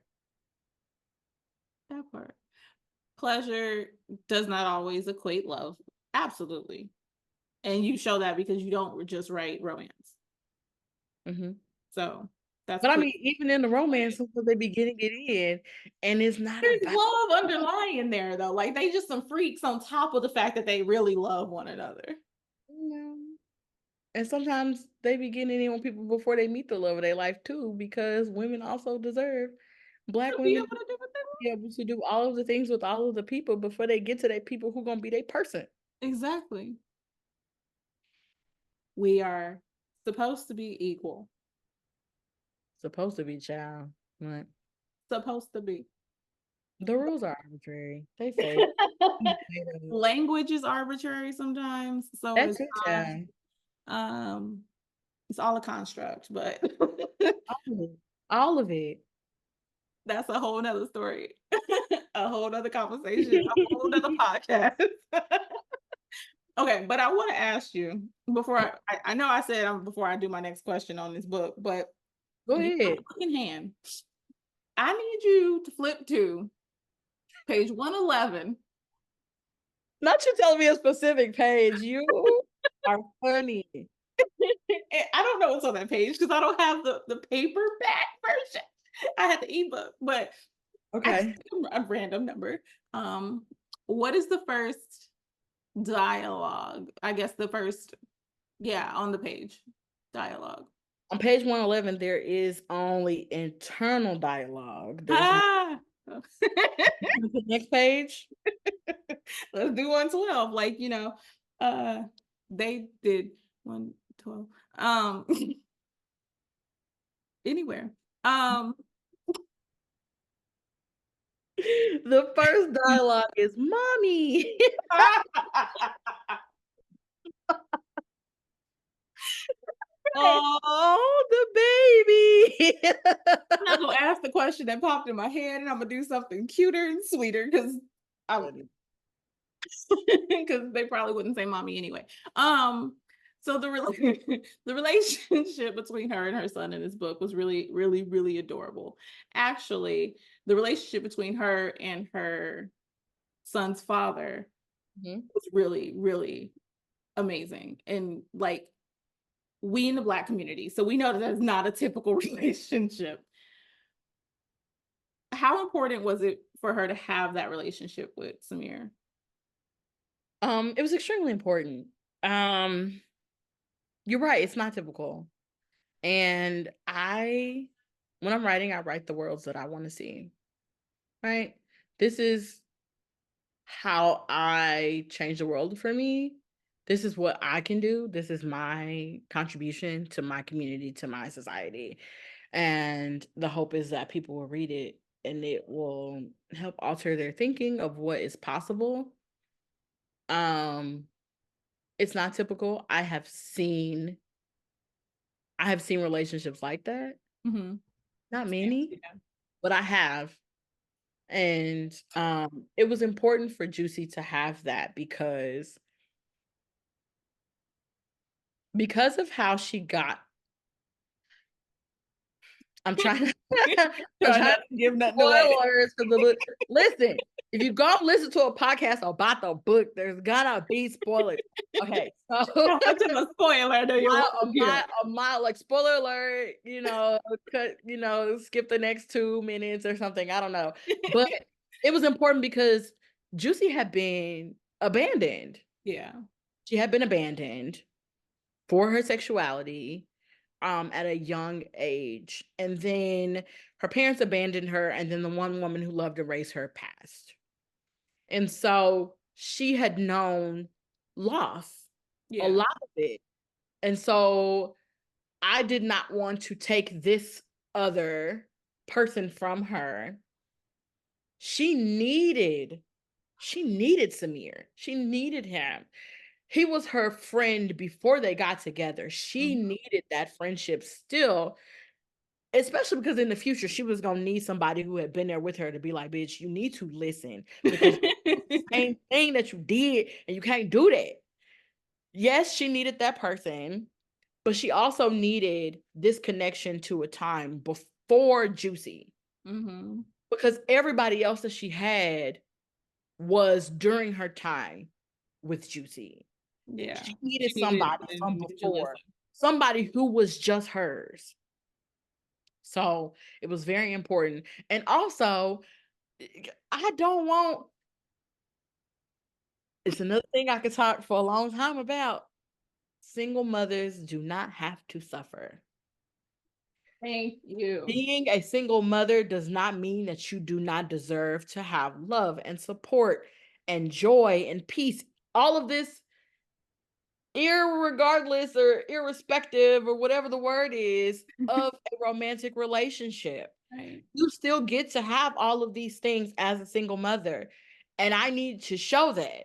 That part. Pleasure does not always equate love. Absolutely. And you show that because you don't just write romance. So that's But I clear. mean, even in the romance, sometimes they be getting it in, and it's not There's about love underlying there, though. Like, they just some freaks on top of the fact that they really love one another. And sometimes they be getting it in on people before they meet the love of their life too, because women also deserve Black To be women able to do what they want. be able to do all of the things with all of the people before they get to their people who gonna be their person. Exactly. We are supposed to be equal. Supposed to be, child. Right. Supposed to be. The rules are arbitrary. They fake. Language is arbitrary sometimes. So That's it's it, child. it's all a construct, but All of it. that's a whole nother story. A whole nother conversation, a whole nother podcast. Okay, but I want to ask you before I know I said before I do my next question on this book, but Go you have ahead. a book in hand. I need you to flip to page 111. Not you telling me a specific page. You are funny. I don't know what's on that page because I don't have the paperback version. I had the ebook, but Okay. a random number. What is the first dialogue? I guess the first, on the page, dialogue. On page 111, there is only internal dialogue. There's no the next page. Let's do 112. Like, they did 112. Anywhere. The first dialogue is mommy. Oh, the baby. I'm not gonna ask the question that popped in my head, and I'm gonna do something cuter and sweeter because they probably wouldn't say mommy anyway. So the the relationship between her and her son in this book was really, really, really adorable. Actually, the relationship between her and her son's father was really, really amazing. And like, we in the Black community, so we know that that's not a typical relationship. How important was it for her to have that relationship with Samir? It was extremely important. You're right, it's not typical. And when I'm writing, I write the worlds that I want to see. Right? This is how I change the world for me. This is what I can do. This is my contribution to my community, to my society. And the hope is that people will read it and it will help alter their thinking of what is possible. It's not typical. I have seen relationships like that. Not many, but I have. And it was important for Juicy to have that because of how she got. I'm trying to give nothing away. Spoilers for the book. Listen, if you go listen to a podcast about the book, there's gonna be spoilers. Okay, so How much of a spoiler do you want? a mile, like spoiler alert, cut, skip the next 2 minutes or something. I don't know. But it was important because Juicy had been abandoned. Yeah. She had been abandoned for her sexuality at a young age. And then her parents abandoned her, and then the one woman who loved to raise her passed. And so she had known loss, a lot of it. And so I did not want to take this other person from her. She needed Samir. She needed him. He was her friend before they got together. She needed that friendship still. especially because in the future she was gonna need somebody who had been there with her to be like, bitch, you need to listen because the same thing that you did and you can't do that. Yes, she needed that person, but she also needed this connection to a time before Juicy. Mm-hmm. Because everybody else that she had was during her time with Juicy. Yeah. She needed She needed somebody the from before, individualism. somebody who was just hers. So it was very important. And also, I don't want, it's another thing I could talk for a long time about. Single mothers do not have to suffer. Thank you. Being a single mother does not mean that you do not deserve to have love and support and joy and peace. All of this, irregardless or irrespective or whatever the word is, of a romantic relationship. Right. You still get to have all of these things as a single mother. And I need to show that.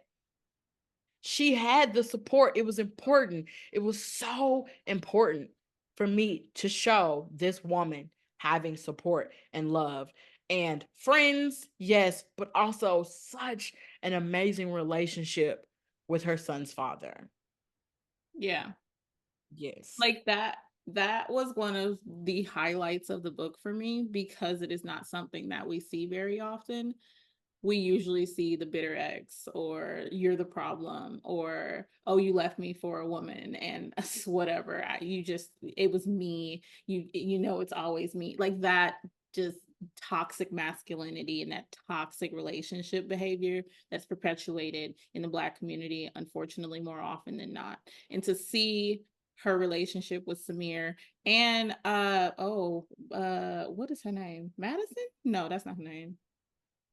She had the support. It was important. It was so important for me to show this woman having support and love and friends, yes, but also such an amazing relationship with her son's father. Yeah. Yes. Like that was one of the highlights of the book for me because it is not something that we see very often. We usually see the bitter ex or you're the problem or oh you left me for a woman and whatever. It was me. You know it's always me. Like that just toxic masculinity and that toxic relationship behavior that's perpetuated in the Black community, unfortunately, more often than not. And to see her relationship with Samir and what is her name? Madison? No, that's not her name.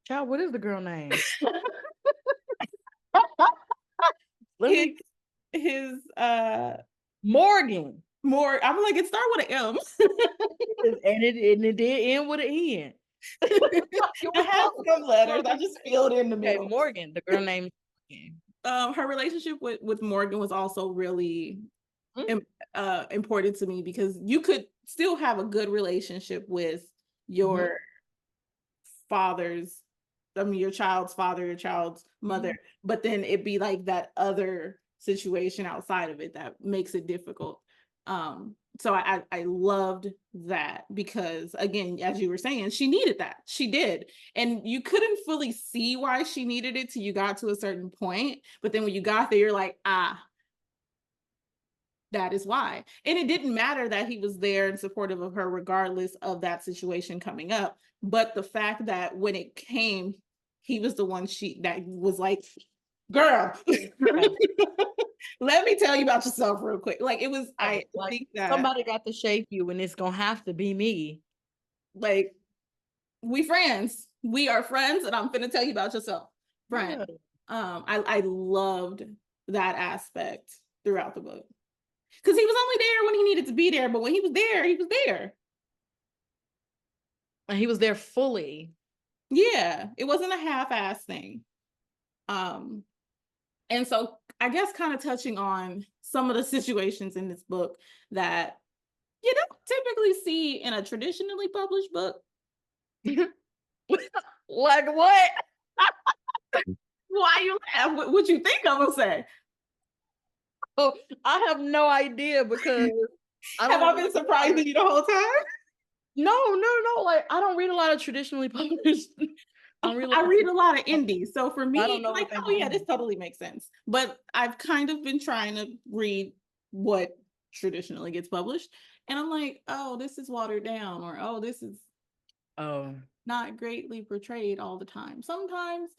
Child, what is the girl name? his, his Morgan. more I'm like it started with an M. and it did end with an N. I have some letters. I just filled in the Okay, middle. Morgan. The girl named Morgan. Her relationship with Morgan was also really important to me because you could still have a good relationship with your father's, your child's father, your child's mother, but then it'd be like that other situation outside of it that makes it difficult. So I loved that because again, as you were saying, she needed that. She did. And you couldn't fully see why she needed it till you got to a certain point. But then when you got there, you're like, that is why. And it didn't matter that he was there and supportive of her, regardless of that situation coming up. But the fact that when it came, he was the one that was like, girl, let me tell you about yourself real quick. Like it was, I think that somebody got to shape you and it's going to have to be me. Like, we friends. We are friends and I'm finna tell you about yourself. Friend. Yeah. I loved that aspect throughout the book. Because he was only there when he needed to be there, but when he was there, he was there. And he was there fully. Yeah, it wasn't a half-ass thing. And so I guess kind of touching on some of the situations in this book that you don't typically see in a traditionally published book. Like what? Why you laugh? What you think I'm gonna say? Oh, I have no idea because have I been surprising you the whole time? No. Like I don't read a lot of traditionally published. I read a lot of indies. So for me, like, oh yeah, this totally makes sense. But I've kind of been trying to read what traditionally gets published. And I'm like, oh, this is watered down, or oh, this is not greatly portrayed all the time. Sometimes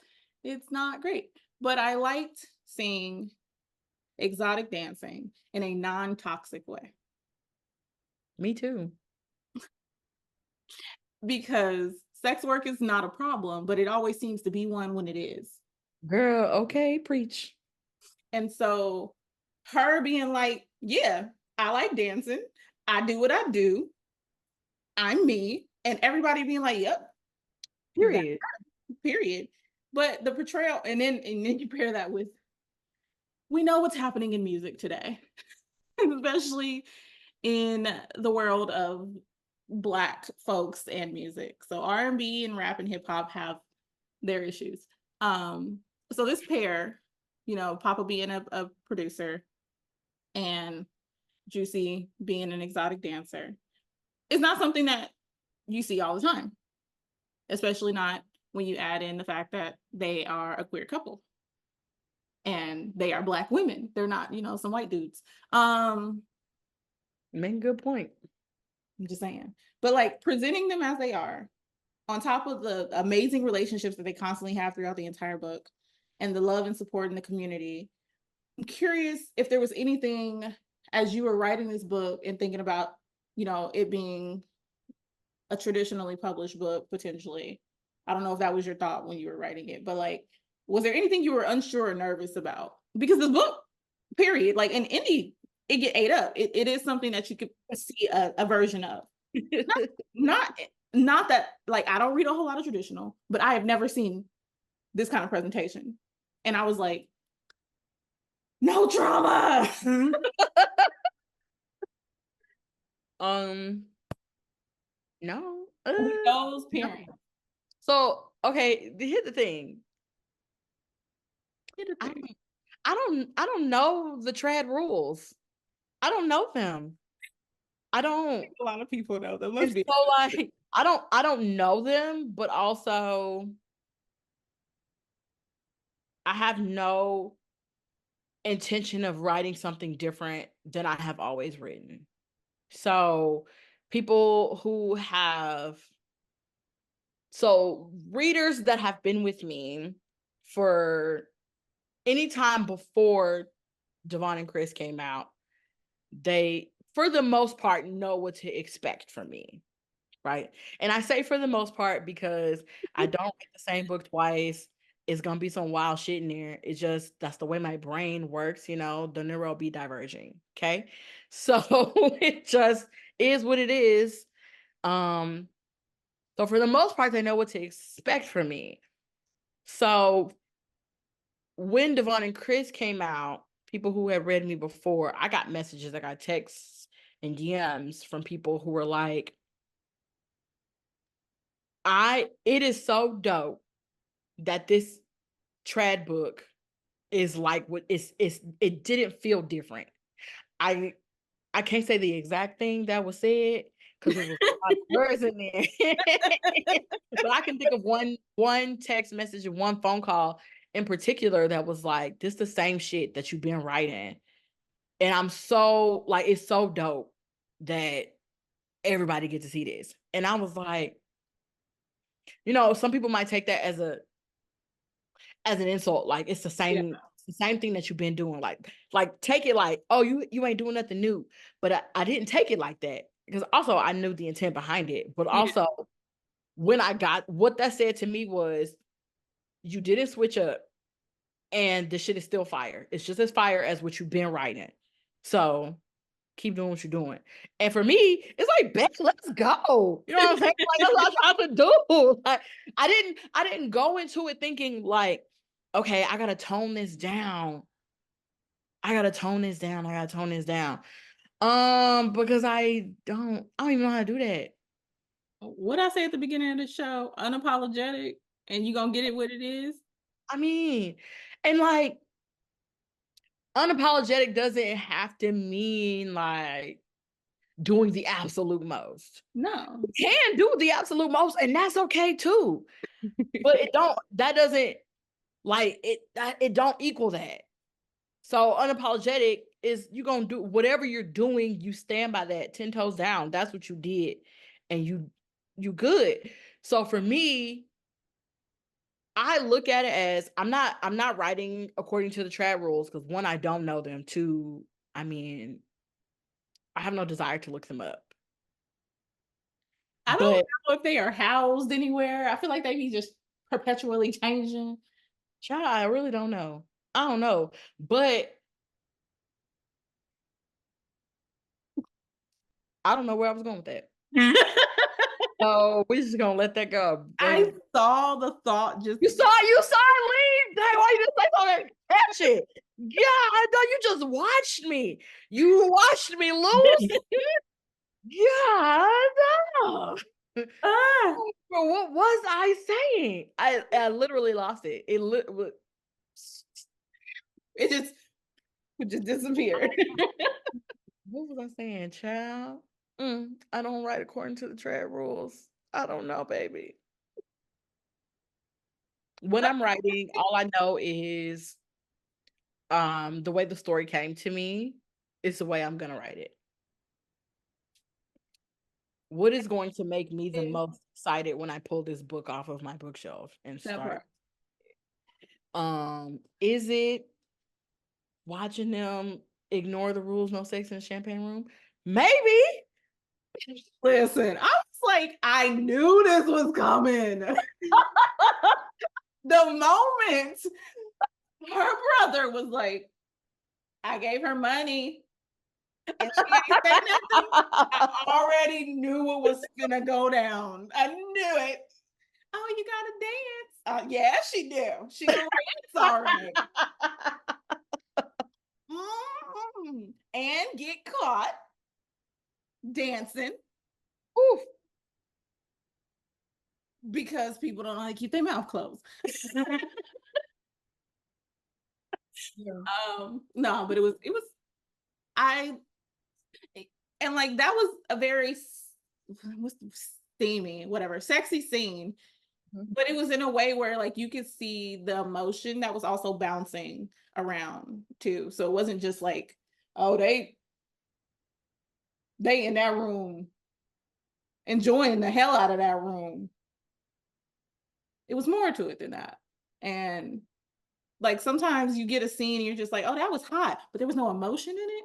it's not great. But I liked seeing exotic dancing in a non-toxic way. Me too. Because sex work is not a problem, but it always seems to be one when it is. Girl, okay, preach. And so her being like, yeah, I like dancing. I do what I do. I'm me. And everybody being like, yep. Period. But the portrayal, and then you pair that with, we know what's happening in music today, especially in the world of Black folks and music. So R&B and rap and hip hop have their issues. So this pair, you know, Papa being a producer and Juicy being an exotic dancer, is not something that you see all the time, especially not when you add in the fact that they are a queer couple and they are Black women. They're not, you know, some white dudes. Make good point. I'm just saying. But like presenting them as they are, on top of the amazing relationships that they constantly have throughout the entire book and the love and support in the community, I'm curious if there was anything as you were writing this book and thinking about, you know, it being a traditionally published book potentially. I don't know if that was your thought when you were writing it, but like, was there anything you were unsure or nervous about? Because this book, period, like in indie, it get ate up. It is something that you could see a version of. Not that, like, I don't read a whole lot of traditional, but I have never seen this kind of presentation. And I was like, no drama. No. Those parents. No. So, okay, here's the thing. I don't know the trad rules. I don't know them. I don't. A lot of people know them. It's so like I don't know them, but also I have no intention of writing something different than I have always written. So people who have readers that have been with me for any time before Devon and Chris came out, they, for the most part, know what to expect from me, right? And I say for the most part because I don't read the same book twice. It's gonna be some wild shit in there. It's just that's the way my brain works, you know. The neural be diverging. Okay, so it just is what it is. So for the most part, they know what to expect from me. So when Devon and Chris came out, people who had read me before, I got messages, I got texts and DMs from people who were like, it is so dope that this trad book is like what it didn't feel different. I can't say the exact thing that was said because it was a lot of words in there. But I can think of one text message and one phone call in particular that was like, this the same shit that you've been writing. And I'm so like, it's so dope that everybody gets to see this. And I was like, you know, some people might take that as an insult. Like it's the same, the same thing that you've been doing. Like take it like, oh, you ain't doing nothing new. But I didn't take it like that because also I knew the intent behind it. But also when I got what that said to me was, you didn't switch up and the shit is still fire. It's just as fire as what you've been writing. So keep doing what you're doing. And for me, it's like, bet, let's go. You know what I'm saying? Like that's what I'm trying to do. Like I didn't go into it thinking like, okay, I gotta tone this down. Because I don't even know how to do that. What I say at the beginning of the show, unapologetic, and you gonna get it what it is. I mean, and like unapologetic doesn't have to mean like doing the absolute most. No, You can do the absolute most, and that's okay too. But that doesn't like it don't equal that. So unapologetic is you gonna do whatever you're doing, you stand by that 10 toes down. That's what you did, and you good. So for me, I look at it as I'm not writing according to the trad rules because one, I don't know them. Two, I mean, I have no desire to look them up. I don't know if they are housed anywhere. I feel like they be just perpetually changing. Child, I really don't know. I don't know, but I don't know where I was going with that. So we're just gonna let that go. I saw the thought just. You saw it leave. Dang, why you didn't say something? Catch it. Yeah, I know you just watched me. You watched me lose. Yeah, Ah, Bro, what was I saying? I literally lost it. it just disappeared. What was I saying, child? I don't write according to the trade rules. I don't know, baby. When I'm writing, all I know is the way the story came to me is the way I'm gonna write it. What is going to make me the most excited when I pull this book off of my bookshelf and That start? part. Is it watching them ignore the rules, no sex in the champagne room? Maybe. Listen, I was like, I knew this was coming. The moment her brother was like, I gave her money and she ain't say nothing, I already knew what was gonna go down. I knew it. Oh, you gotta dance. Yeah, she do. She can dance all right. And get caught dancing. Oof. Because people don't know how to keep their mouth closed. No, but it was I and like that was a very what's steamy, whatever, sexy scene. But it was in a way where like you could see the emotion that was also bouncing around too. So it wasn't just like, oh, they in that room enjoying the hell out of that room. It was more to it than that. And like sometimes you get a scene and you're just like, oh, that was hot, but there was no emotion in it.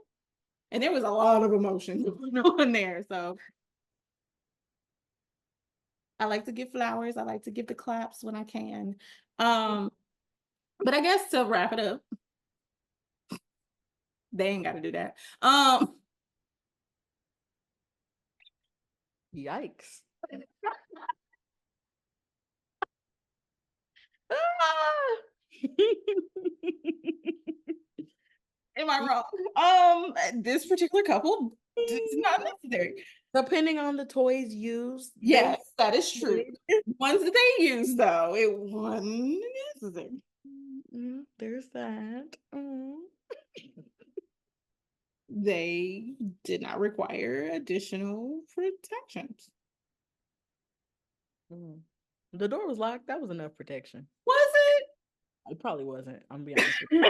And there was a lot of emotion going on there. So I like to give flowers. I like to give the claps when I can. But I guess to wrap it up, they ain't got to do that. Yikes. Am I wrong? This particular couple is not necessary. Depending on the toys used. Yes, that is true. Ones that they use, though, it wasn't necessary. There's that. They did not require additional protections. The door was locked. That was enough protection. Was it? It probably wasn't. I'm gonna be honest with you. I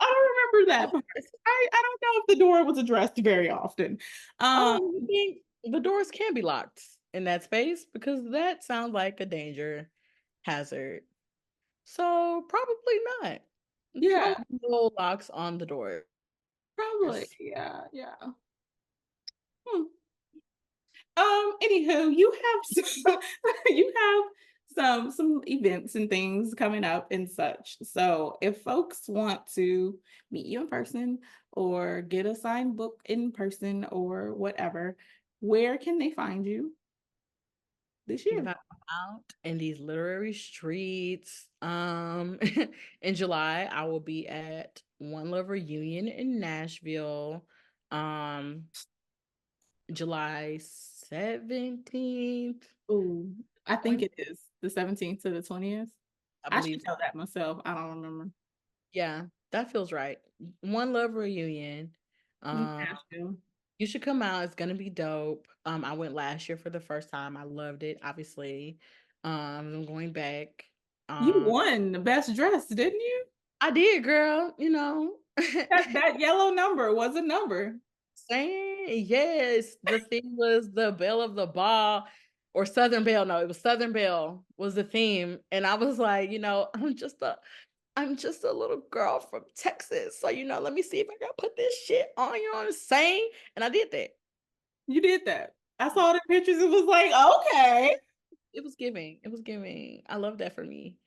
don't remember that part. I don't know if the door was addressed very often. I think the doors can be locked in that space because that sounds like a danger hazard. So probably not. Yeah, Probably no locks on the door. probably. Yeah. Anywho, you have you have some events and things coming up and such. So if folks want to meet you in person or get a signed book in person or whatever, where can they find you this year? If I'm out in these literary streets, in July, I will be at One Love Reunion in Nashville. July 17th. Oh, I think it is the 17th to the 20th. I believe should know that myself. I don't remember. Yeah, that feels right. One Love Reunion. Nashville. You should come out. It's gonna be dope. I went last year for the first time. I loved it, obviously. I'm going back. You won the best dress, didn't you? I did, girl. You know. That yellow number was a number. Saying yes, the theme was the belle of the ball or Southern Belle. No, it was Southern Belle was the theme, and I was like, I'm just a little girl from Texas, so let me see if I can put this shit on. You know what I'm saying? And I did that. You did that. I saw the pictures. It was like, okay. It was giving. It was giving. I love that for me.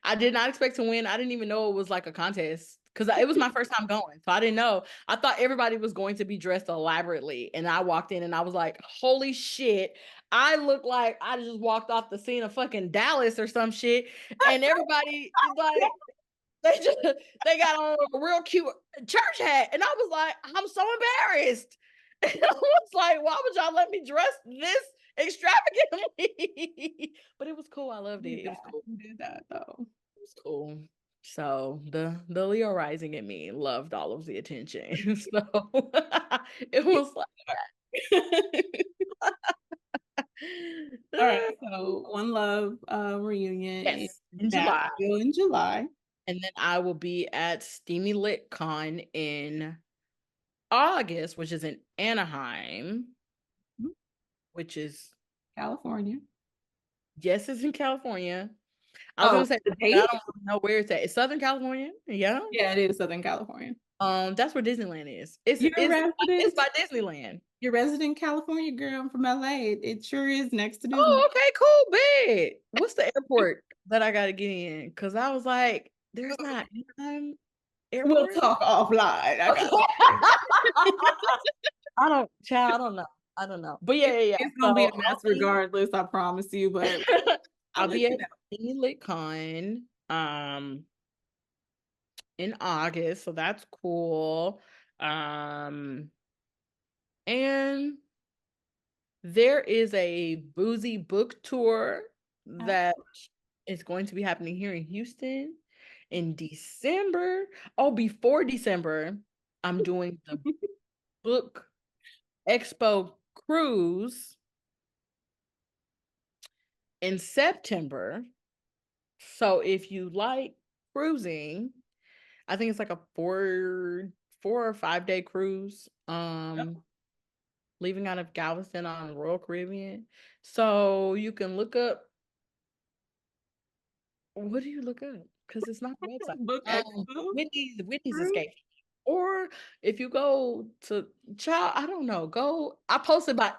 I did not expect to win. I didn't even know it was like a contest because it was my first time going. So I didn't know. I thought everybody was going to be dressed elaborately. And I walked in and I was like, holy shit. I look like I just walked off the scene of fucking Dallas or some shit. And everybody is like, they got on a real cute church hat. And I was like, I'm so embarrassed. And I was like, why would y'all let me dress this extravagantly. But it was cool. I loved it. It was cool. You did that though. It was cool. So the Leo rising in me loved all of the attention. So it was All right, so One Love reunion yes, in in July. Nashville in July. And then I will be at Steamy Lit Con in August, which is in Anaheim, Mhm. which is, California. yes, it's in California. I was Oh, gonna say, the but I date? don't really know where it's at. It's Southern California. Yeah. Yeah, it is Southern California. That's where Disneyland is. It's You're a it's resident. by Disneyland. You're resident California girl. I'm from LA. It sure is next to Disney. Oh, okay, cool, big. What's the airport that I gotta get in? Because I was like, there's not Anaheim We'll airport. talk offline. I Okay. got I don't, child, I don't know. But yeah. It's gonna be a So mess regardless, I promise you. But I'll I'll let be you at know. LitCon in August, so that's cool. And there is a boozy book tour that is going to be happening here in Houston in December. Oh, before December, I'm doing the book expo cruise in September. So if you like cruising, I think it's like a 4 or 5 day cruise. Leaving out of Galveston on the Royal Caribbean. So you can look up. What do you look up? Because it's not a website. Book Expo. Whitney's Cruise? Escape. Or if you go to child, I don't know. Go. I posted about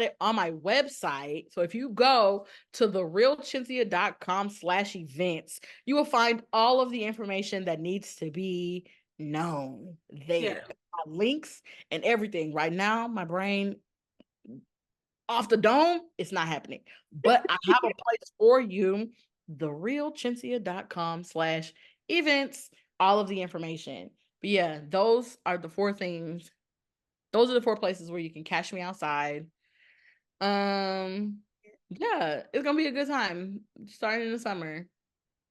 it on my website. So if you go to therealchencia.com/events, you will find all of the information that needs to be known there. Yeah. Links and everything. Right now, my brain off the dome, it's not happening. But I have a place for you, therealchencia.com/events, all of the information. But yeah, those are the 4 things. Those are the 4 places where you can catch me outside. Yeah, it's gonna be a good time starting in the summer.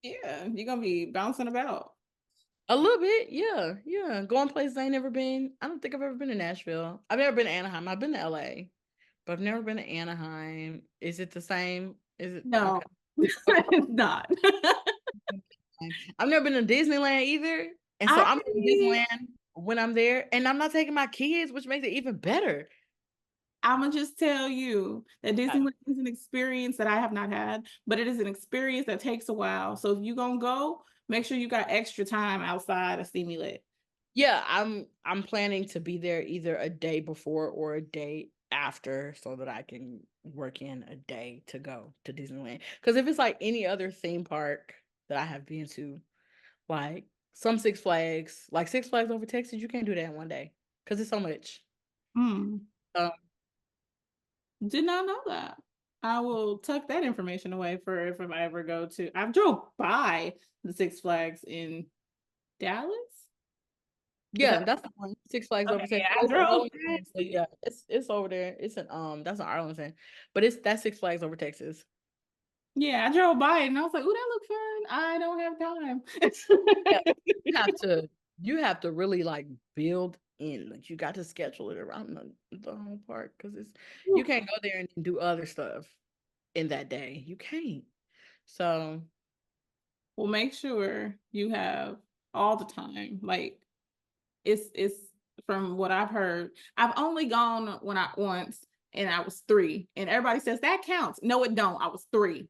Yeah, you're gonna be bouncing about. A little bit, yeah. Going places I ain't never been. I don't think I've ever been to Nashville. I've never been to Anaheim. I've been to LA, but I've never been to Anaheim. Is it the same? Is it No, okay? it's not. I've never been to Disneyland either. And so I I'm in Disneyland when I'm there, and I'm not taking my kids, which makes it even better. I'm gonna just tell you that Disneyland is an experience that I have not had, but it is an experience that takes a while. So if you're gonna go, make sure you got extra time outside of Steamy Lit. Yeah, I'm planning to be there either a day before or a day after so that I can work in a day to go to Disneyland. Because if it's like any other theme park that I have been to, like some Six Flags, like Six Flags over Texas, you can't do that in one day because it's so much. Hmm. Um, Did not know that. I will tuck that information away for if I ever go to. I've drove by the Six Flags in Dallas. yeah, that's the one. Six Flags over Okay, Texas. yeah, I It's in drove. Arlington, so yeah, it's over there. It's in that's in Arlington, but that's Six Flags over Texas. Yeah, I drove by it and I was like, "Oh, that looks fun." I don't have time. Yeah, you have to really like build in. Like you got to schedule it around the whole park because you can't go there and do other stuff in that day. You can't. So Well, make sure you have all the time. Like it's from what I've heard. I've only gone when I once and I was 3. And everybody says that counts. No, it don't. I was 3. it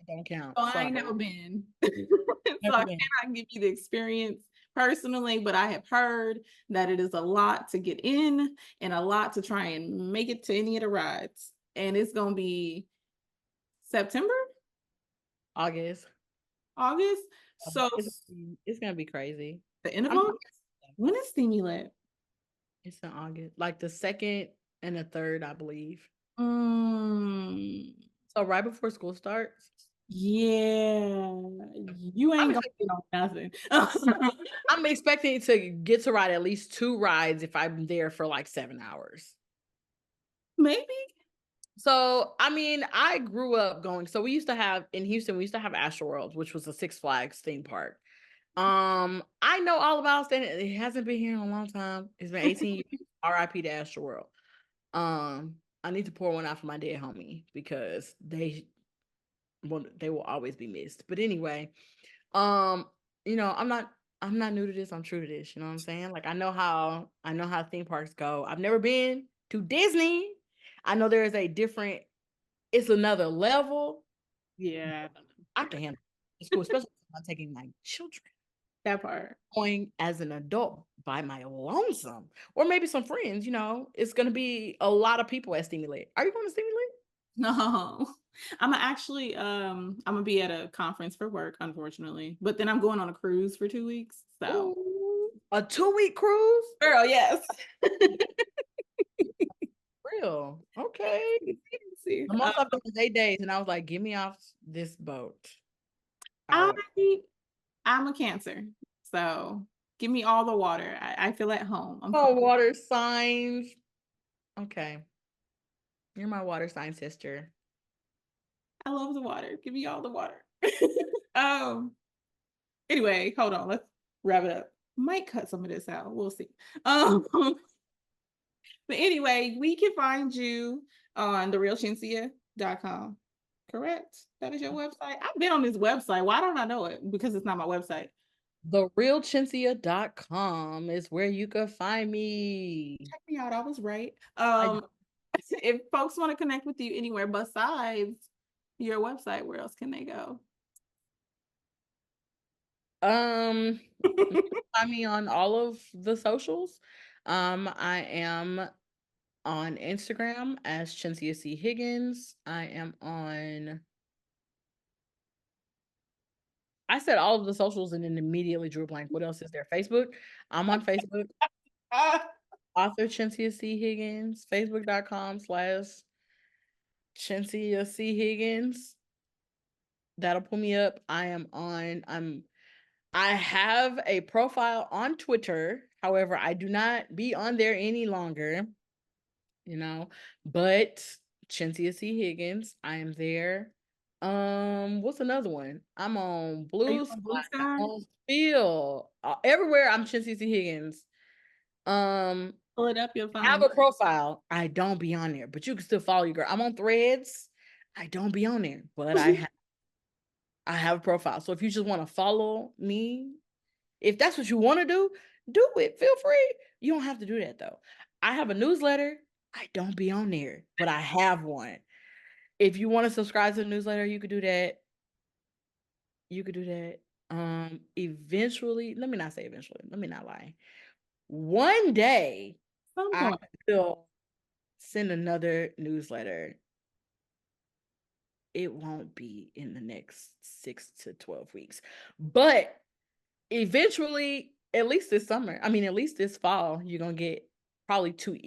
don't count. So I Sorry. ain't never been. So Never I been. cannot give you the experience personally, but I have heard that it is a lot to get in and a lot to try and make it to any of the rides. And it's gonna be September, August. August. So It's gonna be crazy. the end of I'm August. When is Steamy Lit? It's in August, like the 2nd and the 3rd, I believe. Mm, So right before school starts. yeah, you I'm ain't gonna expecting, know nothing. I'm expecting to get to ride at least 2 rides if I'm there for like 7 hours. Maybe. So, I mean, I grew up going. So we used to have in Houston, we used to have Astroworld, which was a Six Flags theme park. I know all about it. It hasn't been here in a long time. It's been 18 years. RIP to Astroworld. I need to pour one out for my dead homie because they will always be missed. But anyway, I'm not new to this. I'm true to this. You know what I'm saying? Like I know how theme parks go. I've never been to Disney. I know there is it's another level. Yeah, I can handle it. It's cool, especially if I'm taking my children. that part. Going as an adult by my lonesome, or maybe some friends. It's gonna be a lot of people at Stimulate. Are you going to Stimulate? No, I'm gonna be at a conference for work, unfortunately. But then I'm going on a cruise for 2 weeks. So, Ooh, a 2-week cruise? girl, yes. Real. Okay. See, The most I've done is 8 days, and I was like, get me off this boat. I'm a Cancer, so give me all the water. I feel at home. Oh, water signs. Okay. You're my water sign sister. I love the water. Give me all the water. Anyway, hold on. Let's wrap it up. Might cut some of this out. We'll see. But anyway, we can find you on therealchencia.com. Correct? That is your website. I've been on this website. Why don't I know it? Because it's not my website. TheRealChencia.com is where you can find me. Check me out. I was right. If folks want to connect with you anywhere besides your website, where else can they go? Find me on all of the socials. I am on Instagram as Chencia C. Higgins. I said all of the socials and then immediately drew a blank. What else is there? Facebook. I'm on Facebook. Author Chencia C. Higgins. Facebook.com/Chencia C. Higgins. That'll pull me up. I have a profile on Twitter. However, I do not be on there any longer. But Chencia C. Higgins, I am there. What's another one? I'm on Blue Sky, I'm on Phil. Everywhere I'm Chencia C. Higgins. Pull it up, you'll find have a profile. I don't be on there, but you can still follow your girl. I'm on Threads. I don't be on there, but I have a profile. So if you just want to follow me, if that's what you want to do it. Feel free. You don't have to do that though. I have a newsletter. I don't be on there, but I have one. If you want to subscribe to the newsletter, you could do that. Eventually, let me not say eventually. Let me not lie. One day, I will send another newsletter. It won't be in the next 6 to 12 weeks, but eventually, at least this summer, at least this fall, you're gonna get probably two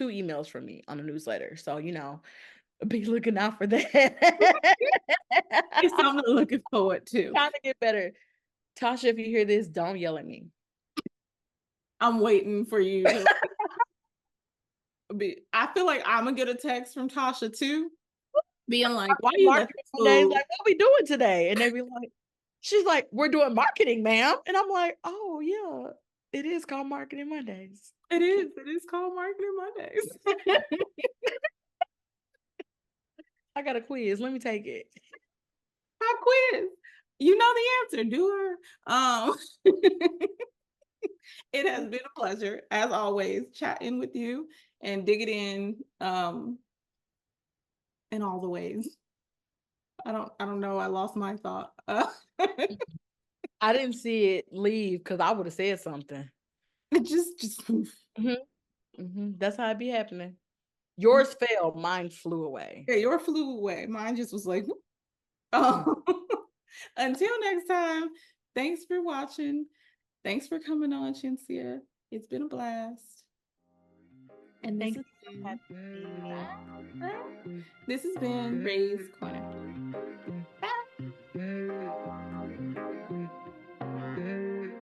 emails from me on a newsletter. So be looking out for that. It's something to look forward to. Trying to get better. Tasha, if you hear this, don't yell at me. I'm waiting for you to I feel like I'm gonna get a text from Tasha too, being like, "Why you left school?" Like, what we doing today? And they be like, she's like, "We're doing marketing, ma'am." And I'm like, "Oh yeah, it is called Marketing Mondays." It is called Marketing Mondays. I got a quiz. Let me take it. Pop quiz. You know the answer. Do her. It has been a pleasure, as always, chatting with you and digging in all the ways. I don't know. I lost my thought. I didn't see it leave because I would have said something. It just That's how it be happening. Yours fell, mine flew away. Yeah, yours flew away. Mine just was like, oh. Until next time, thanks for watching. Thanks for coming on, Chencia. It's been a blast. And this has been Ray's Corner. Bye.